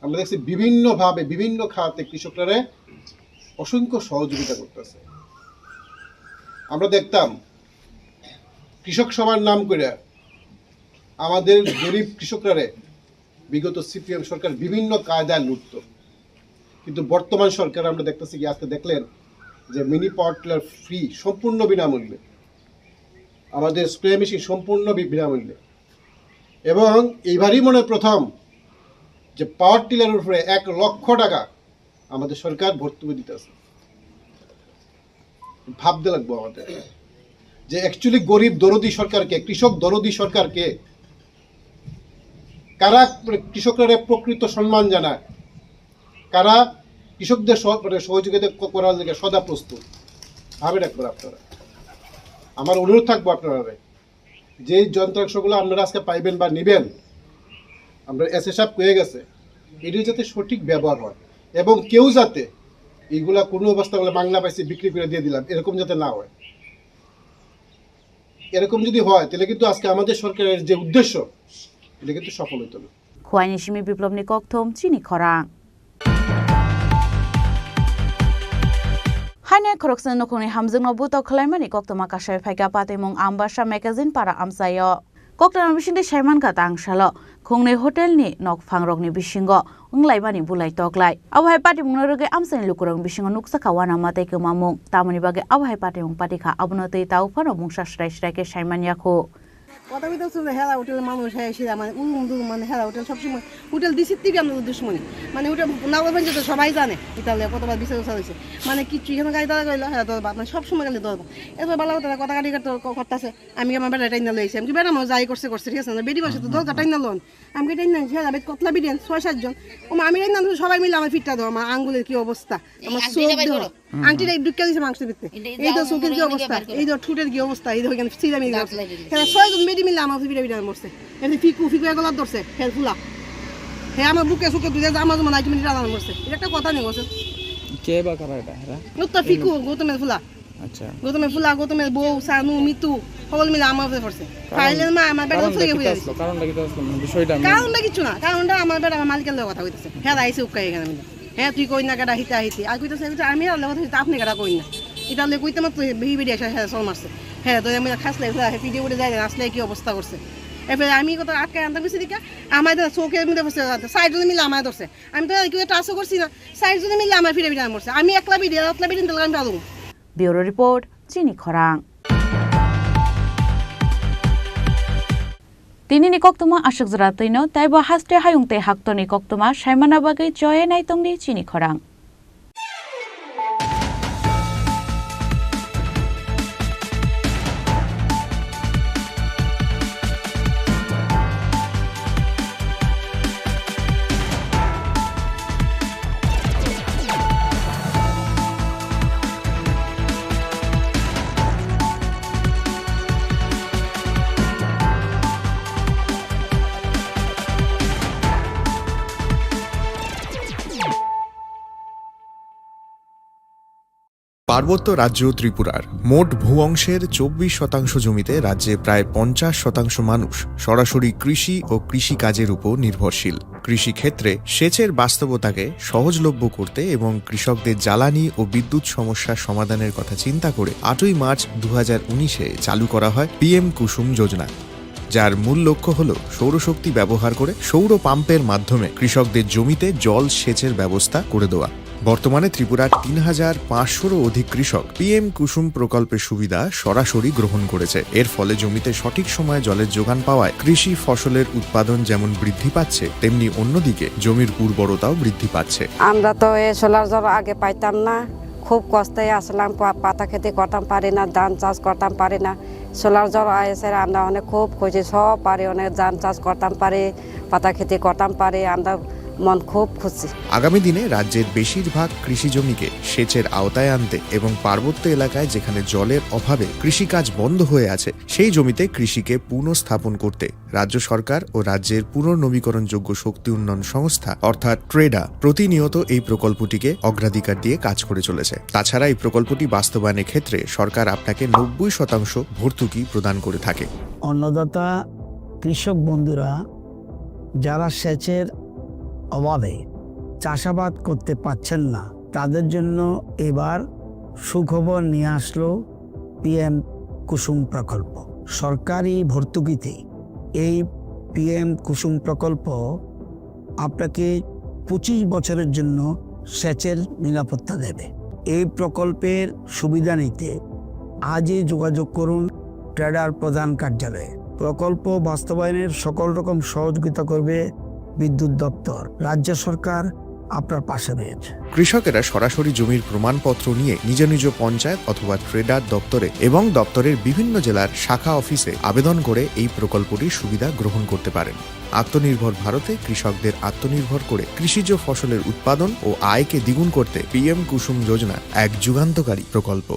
আমরা দেখছি বিভিন্নভাবে বিভিন্ন খাতে কৃষকরা অসংখ্য সহযোগিতা করতেছে। আমরা দেখতাম কৃষক সভার নাম করে আমাদের গরিব কৃষকরা বিগত সিপিএম সরকার বিভিন্ন কায়দায় লুটত, কিন্তু বর্তমান সরকার আমরা দেখতেছি কি আজকে দেখলেন যে মিনি পাওয়ার টিলার ফ্রি, সম্পূর্ণ বিনামূল্যে, আমাদের স্প্রে মেশিন সম্পূর্ণ বিনামূল্যে, এবং এইবারই মনে প্রথম যে পাওয়ার টিলারের উপরে 1 লক্ষ টাকা আমাদের সরকার ভর্তুকি দিতেছে। ভাবতে লাগবো আমাদের যে অ্যাকচুয়ালি গরিব দরদি সরকারকে, কৃষক দরদি সরকারকে, কারা কৃষকরা প্রকৃত সম্মান জানায়, কারা কৃষকদের সহযোগিতা করার জন্য সদা প্রস্তুত। ভাবে রাখবেন আপনারা। আমার অনুরোধ থাকবো আপনারা যে যন্ত্রাংশগুলো আপনারা আজকে পাইবেন বা নেবেন, আমরা এসএসএফ হয়ে গেছে, এটি যাতে সঠিক ব্যবহার হয় এবং কেউ যাতে এইগুলা কোনো অবস্থা বলে বাংলা পাইছে বিক্রি করে দিয়ে দিলাম এরকম যাতে না হয়। এরকম যদি হয় তাহলে কিন্তু আজকে আমাদের সরকারের যে উদ্দেশ্য এটা কিন্তু সফল হতো না। খোয়াইনি সিমি বিপ্লব নি ককথম চিনি খরাং হাইনে খরকসন নখনি হামজং নবুত খলাইমানি কক্তমা কাশাই ফাইকা পাতেমং আমবাসা ম্যাগাজিন পারা আমসায় Koktan bisingde Saiman ka tangsalo khungne hotel ni nok phangrokni bisingo unglaibani bulai toklai awhai pati mungnoruge amsani lukurong bisingo nuksa kawana mate ke mamung tamani bage awhai pati mung pati kha abunotei tau phano mungsa shrai shrai ke Saiman yakho কথা কইতে শুনে হেলা hotel মানুষ এসে মানে মানে হেলা hotel সবসময় হোটেল দিছি থেকে আমরা দুশ্মনী মানে ওটা নাও বন্ধ তো সবাই জানে ইতালিয়া কতবার বিচার হয়েছে মানে কিছু এখানে গাড়ি দাঁড়া গেল হ্যাঁ তো মানে সবসময় গেলে ধরবো এরপর ভালো কথা কাটি করতেছে আমি আমার বেটা টাইনা লইছি আমি বেটা আমার যাই করছে ঠিক আছে না বেডি বসে তো দরকার টাইনা লোন আমি টাইনা হেলা বেদ কতলা বিডিয়ান 6-7 জন ও আমি টাইনা সবাই মিলে আমার ফিটটা দাও আমার আঙ্গুলের কি অবস্থা আমার চোখ ধরো আংটিটা ঢুকে দিয়েছে মাংসের ভিতরে এই তো চোখের কি অবস্থা এই তো ঠুটের কি অবস্থা এই দেখেন সিরা মিলে গেছে হ্যাঁ 6 জন মেডি মিলে আমার ভিড়ে ভিড়ে মরছে এমনি ফিকু গলার ধরছে ফেল ফুলা হ্যাঁ আমার বুকে সুকে দুধে আমার মনে হয় মিনিট আলাদা মরছে এটা একটা কথা নেই বলছে কে বা কারা এটা হ্যাঁ তো ফিকু গৌতমের ফুলা আচ্ছা গৌতমের বউ সানু মিতু সকল মিলে আমার উপরে পড়ছে ফাইলের মা আমার বেটা উপরে গিয়ে হয়েছে কারণটা কি তো বিষয়টা কারণটা কিছু না কারণটা আমার বেটা আমার মালিকের লগে কথা কইতেছে হ্যাঁ আইছে উকাই এখানে মিলে হ্যাঁ তুই কই না গাড়া হিতা হিতি আর কইতেছে আমি আর লগে আপনি গাড়া কই না এটা লে কইতে মাত্র বেহি বেডি আসে হ্যাঁ সল মারছে হ্যাঁ তো আমি খাসলে ভিডিও উঠে যায় আসলে কি অবস্থা করছে এবার আমি কত আটকে আনতে গেছি দিকে আমার চোখের মধ্যে বসে সাইড জনে মিলে আমার ধরছে আমি তো কেউ টাচও করছি না সাইড জনে মিলে আমার ফিরে ফিরে মরছে আমি একলা ভিডিও দিলাম আমি পাবো ব্যুরো রিপোর্ট চিনি খরাং Tinini koktuma ashak zratino taiba haste hayungte haktoni koktuma Saimana bagai joye nai tongdi Chini Khorang পার্বত্য রাজ্য ত্রিপুরার মোট ভূ অংশের 24% জমিতে রাজ্যে প্রায় 50% মানুষ সরাসরি কৃষি ও কৃষিকাজের উপর নির্ভরশীল। কৃষিক্ষেত্রে সেচের বাস্তবতাকে সহজলভ্য করতে এবং কৃষকদের জ্বালানি ও বিদ্যুৎ সমস্যা সমাধানের কথা চিন্তা করে 8ই মার্চ 2019-এ চালু করা হয় PM কুসুম যোজনা, যার মূল লক্ষ্য হল সৌরশক্তি ব্যবহার করে সৌর পাম্পের মাধ্যমে কৃষকদের জমিতে জল সেচের ব্যবস্থা করে দেওয়া। বর্তমানে ত্রিপুরার 3500-রও অধিক কৃষক PM কুসুম প্রকল্পের সুবিধা সরাসরি গ্রহণ করেছে। এর ফলে জমিতে সঠিক সময়ে জলের যোগান পাওয়ায় কৃষি ফসলের উৎপাদন যেমন বৃদ্ধি পাচ্ছে, তেমনি অন্যদিকে জমির উর্বরতাও বৃদ্ধি পাচ্ছে। আমরা তো এই সোলার জল আগে পাইতাম না, খুব কষ্টে আসলাম, পাতা খেতে করতাম পারি না, ধান চাষ করতাম পারি না। সোলার জল এসে আমরা অনেক খুব খুঁজি, সব পারি, অনেক ধান চাষ করতাম পারি, পাতা খেতে করতাম পারি, আমরা মন খুব খুশি। আগামী দিনে রাজ্যের বেশিরভাগ কৃষি জমিকে সেচের আওতায় আনতে এবং পার্বত্য এলাকায় যেখানে জলের অভাবে কৃষিকাজ বন্ধ হয়ে আছে সেই জমিতে কৃষিকে পুনঃস্থাপন করতে রাজ্য সরকার ও রাজ্যের পুনর্নবীকরণযোগ্য শক্তি উন্নয়ন সংস্থা অর্থাৎ ট্রেডা প্রতিনিয়ত এই প্রকল্পটিকে অগ্রাধিকার দিয়ে কাজ করে চলেছে। তাছাড়া এই প্রকল্পটি বাস্তবায়নের ক্ষেত্রে সরকার আপনাকে 90% ভর্তুকি প্রদান করে থাকে। অন্নদাতা কৃষক বন্ধুরা যারা সেচের অভাবে চাষাবাদ করতে পারছেন না, তাদের জন্য এবার সুখবর নিয়ে আসলো PM কুসুম প্রকল্প। সরকারি ভর্তুকিতে এই PM কুসুম প্রকল্প আপনাকে 25 বছরের জন্য সেচের নিরাপত্তা দেবে। এই প্রকল্পের সুবিধা নিতে আজই যোগাযোগ করুন ট্রেডার প্রধান কার্যালয়ে। প্রকল্প বাস্তবায়নের সকল রকম সহযোগিতা করবে বিদ্যুৎ দপ্তর। রাজ্য সরকার আপনার পাশে রয়েছে। কৃষকেরা সরাসরি জমির প্রমাণপত্র নিয়ে নিজ নিজ পঞ্চায়েত অথবা ট্রেডার দপ্তরে এবং দপ্তরের বিভিন্ন জেলার শাখা অফিসে আবেদন করে এই প্রকল্পটির সুবিধা গ্রহণ করতে পারেন। আত্মনির্ভর ভারতে কৃষকদের আত্মনির্ভর করে কৃষিজ ফসলের উৎপাদন ও আয়কে দ্বিগুণ করতে PM কুসুম যোজনা এক যুগান্তকারী প্রকল্প।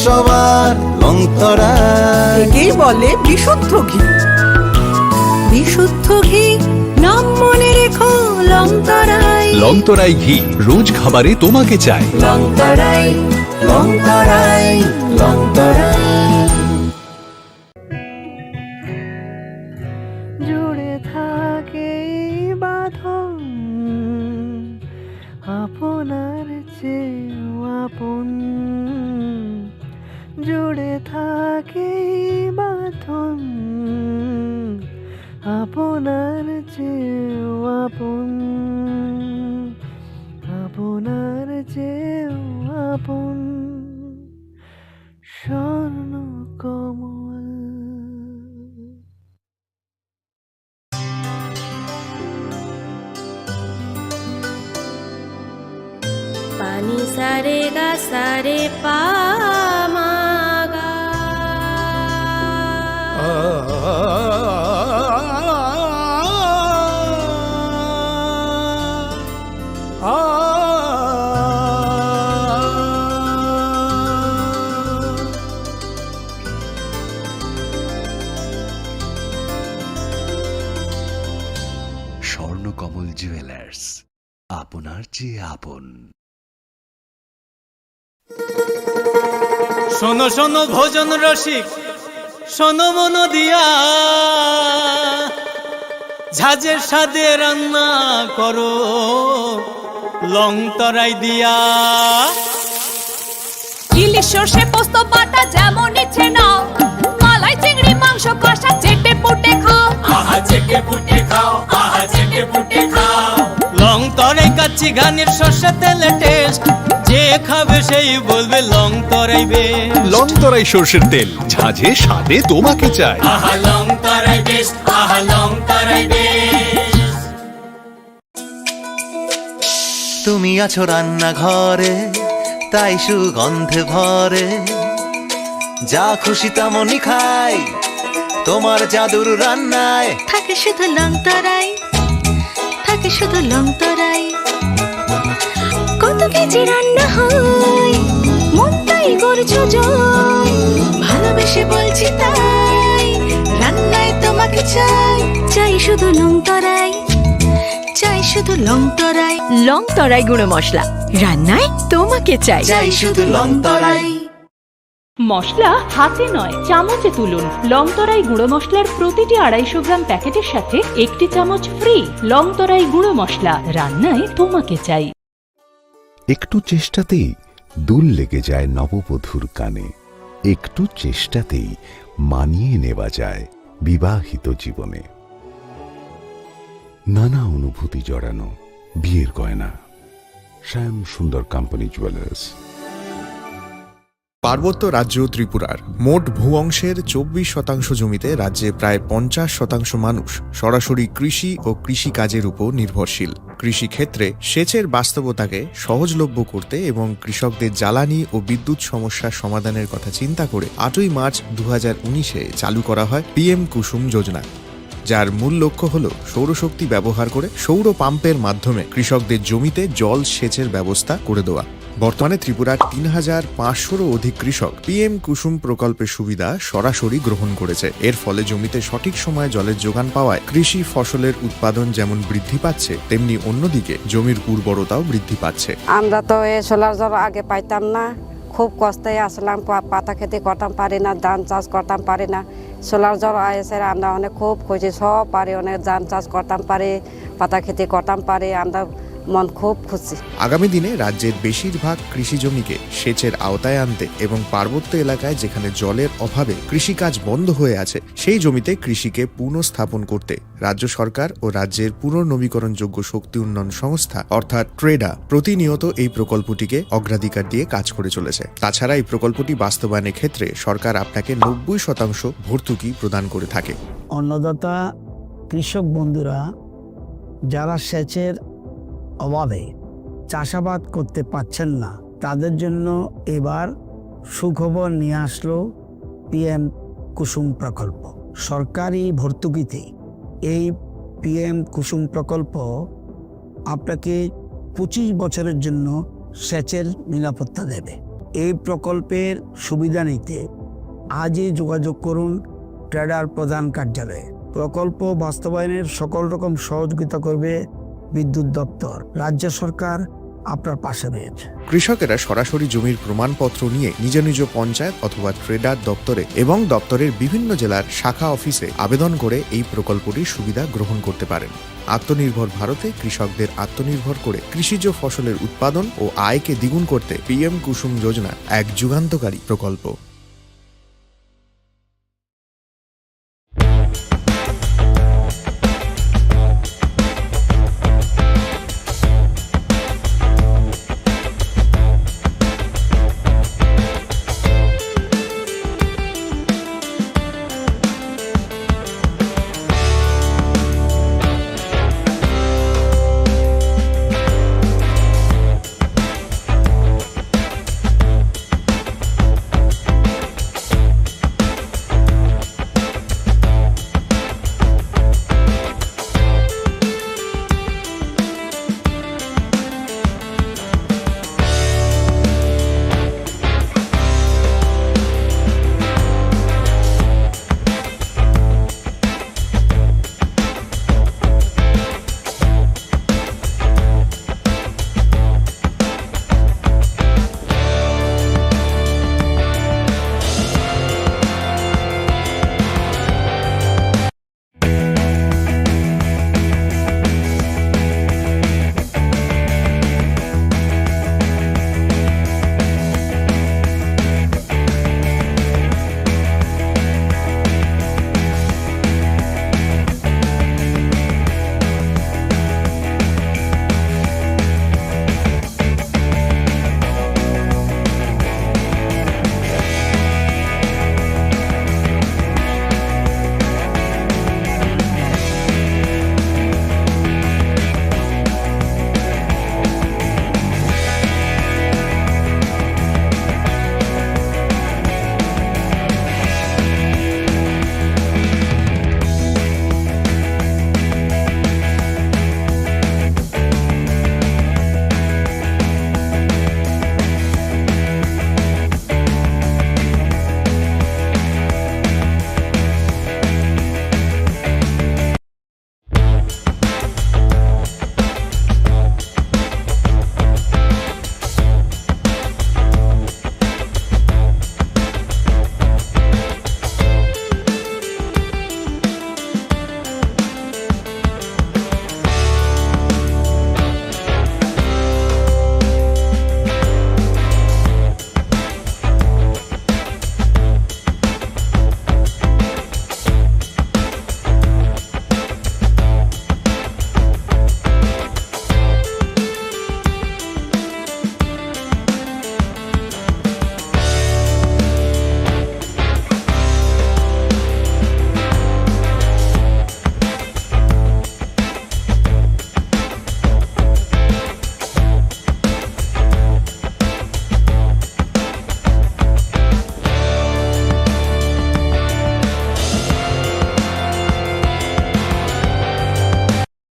সবার লংতরাই। একেই বলে বিশুদ্ধ ঘি। বিশুদ্ধ ঘি নাম মনে রেখো লংতরাই। লংতরাই ঘি রোজ খাবারে তোমাকে চাই। লংতরাই লংতরাই লংতরাই। জুড়ে থাকে বাঁধন আপনার চেয়েও আপন। জুড়ে থাকে বাঁধন আপনার চেয়েও আপন। আপনার চেয়েও আপন স্বর্ণ কমল। पानी सारे गा सारे पामागा। স্বর্ণকমল জুয়েলার্স, আপনার চেয়ে আপন। শোনো শোনো ভোজন রসিক, শোনো মন দিয়া, ঝাঁঝের স্বাদে রান্না করো লংতরাই দিয়া। ইলিশ সর্ষে পোস্ত বাটা যেমন ইচ্ছে নাও, মালাই চিংড়ি মাংস কষা চেটে পুটে খাও। আহা চেটে পুটে খাও, আহা চেটে পুটে খাও। লংতরাই কাচ্চি ঘানির সর্ষে তেলে টেস্ট, যে খাবে সেই বলবে লংতরাই বেশ। লংতরাই সর্ষের তেল, ঝাঁঝে স্বাদে তোমাকে চাই। আহা লংতরাই বেশ, আহা লংতরাই বেশ। তুমি আছো রান্নাঘরে, তাই সুগন্ধে ভরে, যা খুশি তেমনই খাই তোমার জাদুর রান্নায়। থাকে শুধু লংতরাই, থাকে শুধু লংতরাই। কত কেজি রান্না হয়, মনটাই করছো জয়। ভালোবেসে বলছি তাই, রান্নায় তোমাকে চাই। চাই শুধু লংতরাই, চাই শুধু লংতরাই। লংতরাই গুঁড়ো মশলা, রান্নায় তোমাকে চাই। চাই শুধু লংতরাই। মশলা হাতে নয় চামচে তুলুন। লংতরাই গুঁড়ো মশলার প্রতিটি 250 গ্রাম প্যাকেটের সাথে 1টি চামচ ফ্রি। লংতরাই গুঁড়ো মশলা, রান্নায় তোমাকে চাই। একটু চেষ্টাতেই দুল লেগে যায় নববধূর কানে, একটু চেষ্টাতেই মানিয়ে নেওয়া যায় বিবাহিত জীবনে। নানা অনুভূতি জড়ানো বিয়ের গয়না। শ্যাম সুন্দর কোম্পানি জুয়েলার্স। পার্বত্য রাজ্য ত্রিপুরার মোট ভূ অংশের 24% জমিতে রাজ্যে প্রায় 50% মানুষ সরাসরি কৃষি ও কৃষিকাজের উপর নির্ভরশীল। কৃষিক্ষেত্রে সেচের বাস্তবতাকে সহজলভ্য করতে এবং কৃষকদের জ্বালানি ও বিদ্যুৎ সমস্যার সমাধানের কথা চিন্তা করে 8ই মার্চ 2019-এ চালু করা হয় PM কুসুম যোজনা, যার মূল লক্ষ্য হল সৌরশক্তি ব্যবহার করে সৌর পাম্পের মাধ্যমে কৃষকদের জমিতে জল সেচের ব্যবস্থা করে দেওয়া। বর্তমানে ত্রিপুরার 3500-রও অধিক কৃষক PM কুসুম প্রকল্পের সুবিধা সরাসরি গ্রহণ করেছে। এর ফলে জমিতে সঠিক সময়ে জলের যোগান পাওয়ায় কৃষি ফসলের উৎপাদন যেমন বৃদ্ধি পাচ্ছে, তেমনি অন্যদিকে জমির উর্বরতাও বৃদ্ধি পাচ্ছে। আমরা তো এই সোলার জল আগে পাইতাম না, খুব কষ্টে আসলাম, পাতা খেতে করতাম পারি না, ধান চাষ করতাম পারি না। সোলার জল এসে আমরা অনেক খুব খুশি, সব পারি, অনেক ধান চাষ করতাম পারি, পাতা খেতে করতাম পারি, আমরা মন খুব খুশি। আগামী দিনে রাজ্যের বেশিরভাগ কৃষি জমিকে সেচের আওতায় আনতে এবং পার্বত্য এলাকায় যেখানে জলের অভাবে কৃষিকাজ বন্ধ হয়ে আছে, সেই জমিতে কৃষিকে পুনঃস্থাপন করতে রাজ্য সরকার ও রাজ্যের পুনর্নবীকরণযোগ্য শক্তি উন্নয়ন সংস্থা অর্থাৎ ট্রেডা প্রতিনিয়ত এই প্রকল্পটিকে অগ্রাধিকার দিয়ে কাজ করে চলেছে। তাছাড়া এই প্রকল্পটি বাস্তবায়নের ক্ষেত্রে সরকার আপনাকে 90% ভর্তুকি প্রদান করে থাকে। অন্নদাতা কৃষক বন্ধুরা যারা সেচের অভাবে চাষাবাদ করতে পারছেন না, তাদের জন্য এবার সুখবর নিয়ে আসলো PM কুসুম প্রকল্প। সরকারি ভর্তুকিতে এই PM কুসুম প্রকল্প আপনাকে 25 বছরের জন্য সেচের নিরাপত্তা দেবে। এই প্রকল্পের সুবিধা নিতে আজই যোগাযোগ করুন ট্রেডার প্রধান কার্যালয়ে। প্রকল্প বাস্তবায়নের সকল রকম সহযোগিতা করবে বিদ্যুৎ দপ্তর। রাজ্য সরকার আপনার পাশে রয়েছে। কৃষকেরা সরাসরি জমির প্রমাণপত্র নিয়ে নিজ নিজ পঞ্চায়েত অথবা ট্রেডার দপ্তরে এবং দপ্তরের বিভিন্ন জেলার শাখা অফিসে আবেদন করে এই প্রকল্পটির সুবিধা গ্রহণ করতে পারেন। আত্মনির্ভর ভারতে কৃষকদের আত্মনির্ভর করে কৃষিজ ফসলের উৎপাদন ও আয়কে দ্বিগুণ করতে পিএম কুসুম যোজনা এক যুগান্তকারী প্রকল্প।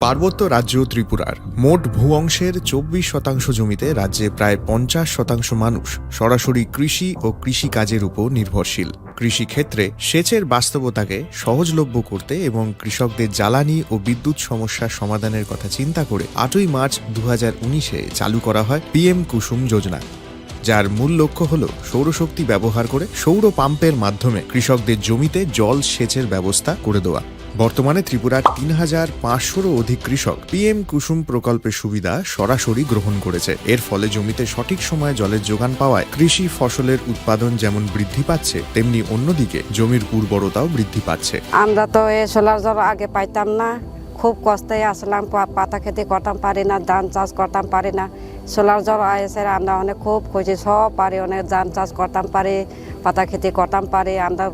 পার্বত্য রাজ্য ত্রিপুরার মোট ভূ অংশের 24% জমিতে রাজ্যে প্রায় 50% মানুষ সরাসরি কৃষি ও কৃষিকাজের উপর নির্ভরশীল। কৃষিক্ষেত্রে সেচের বাস্তবতাকে সহজলভ্য করতে এবং কৃষকদের জ্বালানি ও বিদ্যুৎ সমস্যার সমাধানের কথা চিন্তা করে 8ই মার্চ 2019-এ চালু করা হয় পিএম কুসুম যোজনা, যার মূল লক্ষ্য হল সৌরশক্তি ব্যবহার করে সৌর পাম্পের মাধ্যমে কৃষকদের জমিতে জল সেচের ব্যবস্থা করে দেওয়া। বর্তমানে ত্রিপুরার 3500-রও অধিক কৃষক পিএম কুসুম প্রকল্পের সুবিধা সরাসরি গ্রহণ করেছে। এর ফলে জমিতে সঠিক সময়ে জলের যোগান পাওয়ায় কৃষি ফসলের উৎপাদন যেমন বৃদ্ধি পাচ্ছে, তেমনি অন্যদিকে জমির উর্বরতাও বৃদ্ধি পাচ্ছে। আমরা তো এই সোলার জল আগে পাইতাম না, খুব কষ্টে আসলাম, পাতা খেতে করতাম পারি না, ধান চাষ করতাম পারি না। সোলার জল এসে আমরা অনেক খুব খুশি, সব পারি, অনেক ধান চাষ করতাম পারি, পাতা খেতে করতাম পারি, আমরা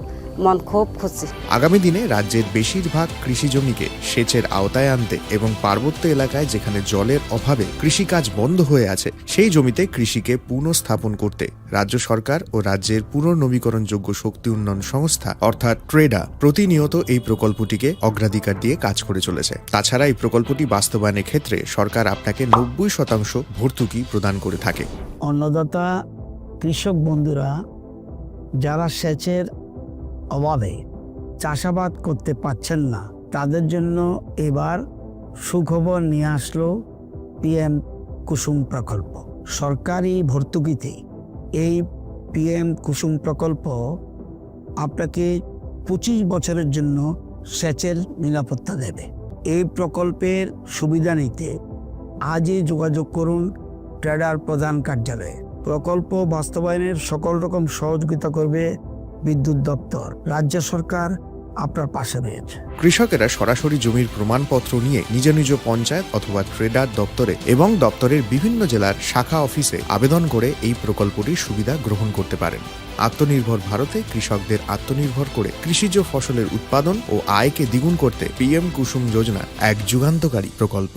মন খুব খুশি। আগামী দিনে রাজ্যের বেশিরভাগ কৃষি জমিকে সেচের আওতায় আনতে এবং পার্বত্য এলাকায় যেখানে জলের অভাবে কৃষিকাজ বন্ধ হয়ে আছে সেই জমিতে কৃষিকে পুনঃস্থাপন করতে রাজ্য সরকার ও রাজ্যের পুনর্নবীকরণযোগ্য শক্তি উন্নয়ন সংস্থা অর্থাৎ ট্রেডা প্রতিনিয়ত এই প্রকল্পটিকে অগ্রাধিকার দিয়ে কাজ করে চলেছে। তাছাড়া এই প্রকল্পটি বাস্তবায়নের ক্ষেত্রে সরকার আপনাকে 90% ভর্তুকি প্রদান করে থাকে। অন্নদাতা কৃষক বন্ধুরা যারা সেচের অভাবে চাষাবাদ করতে পারছেন না, তাদের জন্য এবার সুখবর নিয়ে আসলো পিএম কুসুম প্রকল্প। সরকারি ভর্তুকিতে এই পিএম কুসুম প্রকল্প আপনাকে 25 বছরের জন্য সেচের নিরাপত্তা দেবে। এই প্রকল্পের সুবিধা নিতে আজই যোগাযোগ করুন ট্রেডার প্রধান কার্যালয়ে। প্রকল্প বাস্তবায়নের সকল রকম সহযোগিতা করবে বিদ্যুৎ দপ্তর। রাজ্য সরকার আপনার পাশে রয়েছে। কৃষকেরা সরাসরি জমির প্রমাণপত্র নিয়ে নিজ নিজ পঞ্চায়েত অথবা ট্রেডার দপ্তরে এবং দপ্তরের বিভিন্ন জেলার শাখা অফিসে আবেদন করে এই প্রকল্পটির সুবিধা গ্রহণ করতে পারেন। আত্মনির্ভর ভারতে কৃষকদের আত্মনির্ভর করে কৃষিজ ফসলের উৎপাদন ও আয়কে দ্বিগুণ করতে পিএম কুসুম যোজনা এক যুগান্তকারী প্রকল্প।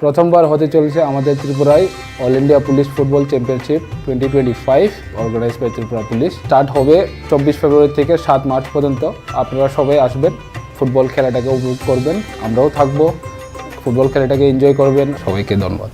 প্রথমবার হতে চলেছে আমাদের ত্রিপুরায় all India police football championship 2025 organise by Tripura police. Start হবে 24 ফেব্রুয়ারি থেকে 7 মার্চ পর্যন্ত। আপনারা সবাই আসবেন, ফুটবল খেলাটাকে উপভোগ করবেন, আমরাও থাকবো, ফুটবল খেলাটাকে এনজয় করবেন। সবাইকে ধন্যবাদ।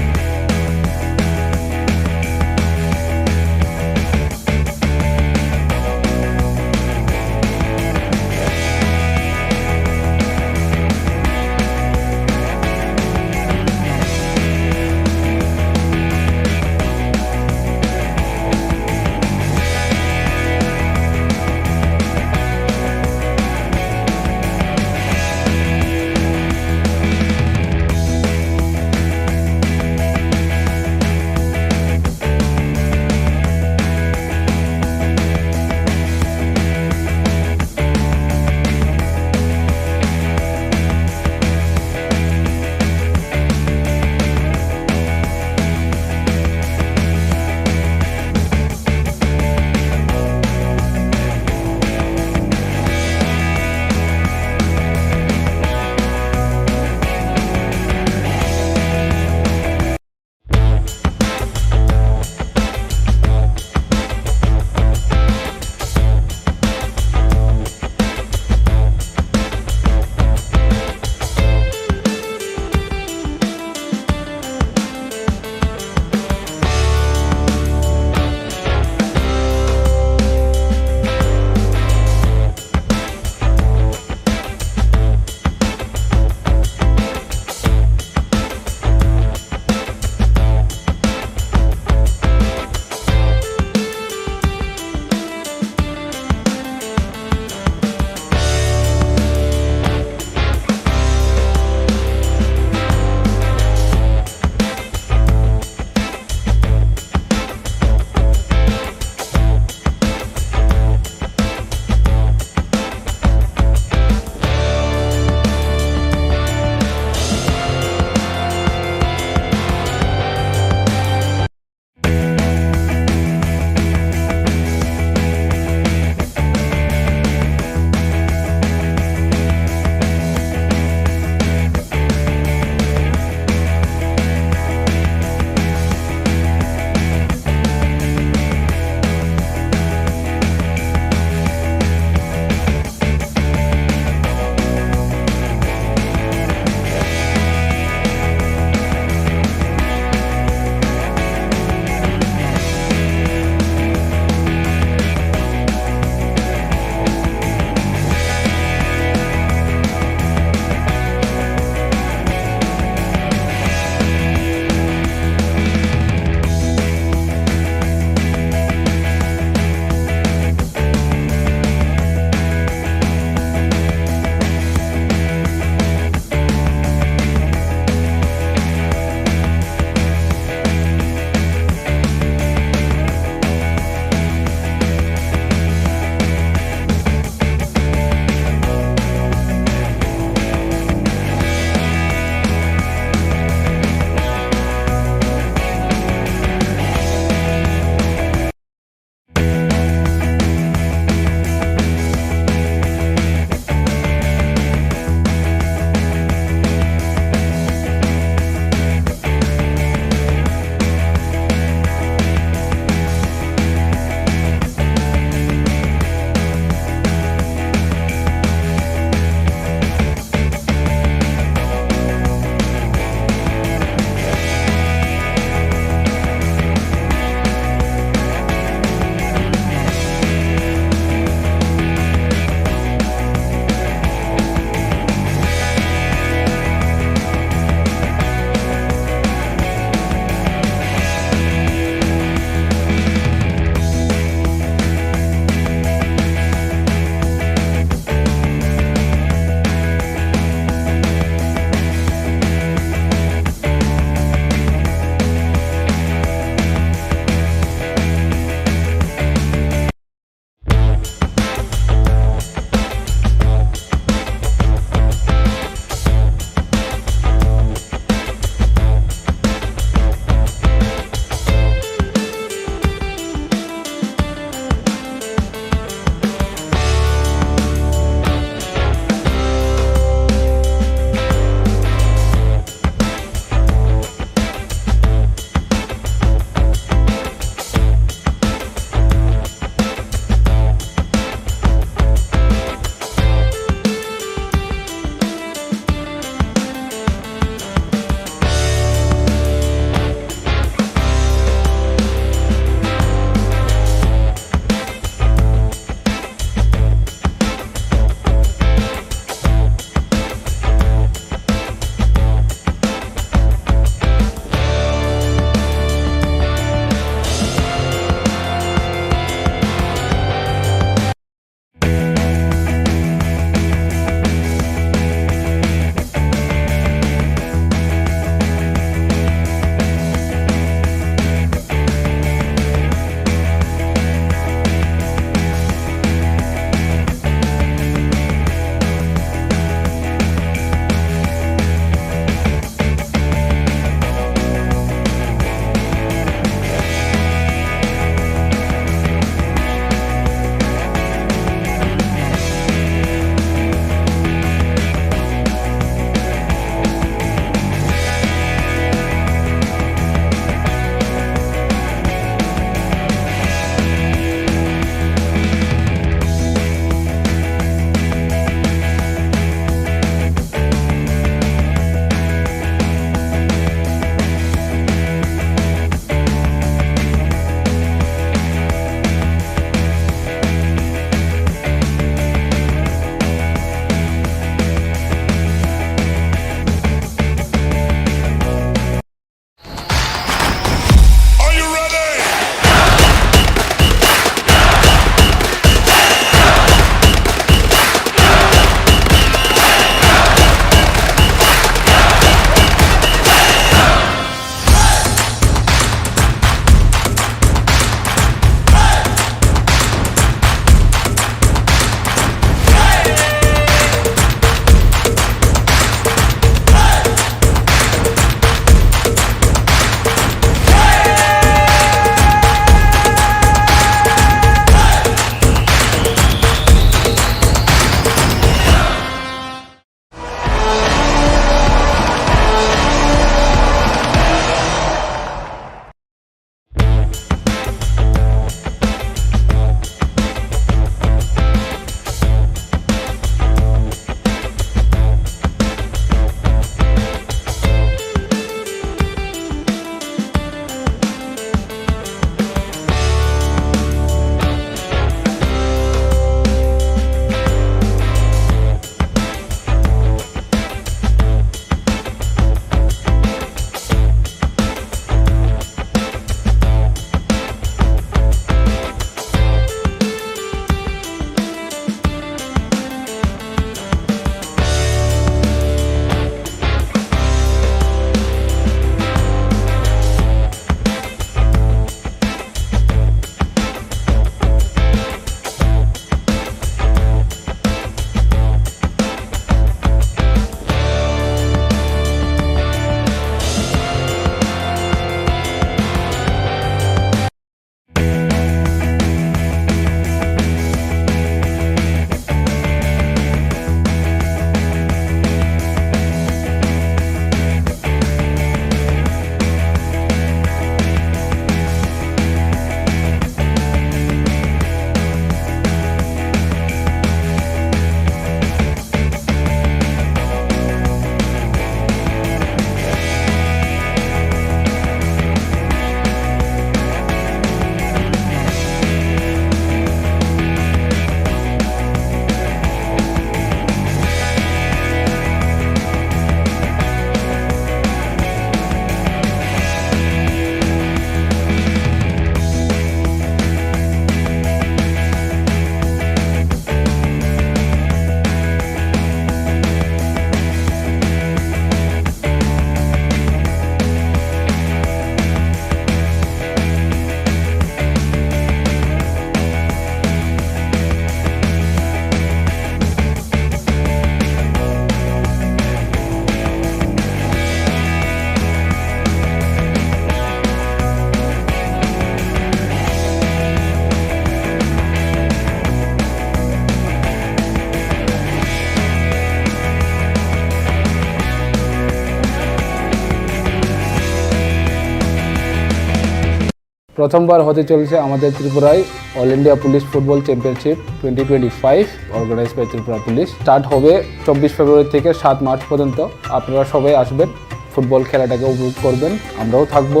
প্রথমবার হতে চলেছে আমাদের ত্রিপুরায় all India police football championship 2025 organise by Tripura police. Start হবে 24 ফেব্রুয়ারি থেকে 7 মার্চ পর্যন্ত। আপনারা সবাই আসবেন, ফুটবল খেলাটাকে উপভোগ করবেন, আমরাও থাকবো,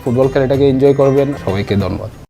ফুটবল খেলাটাকে এনজয় করবেন। সবাইকে ধন্যবাদ।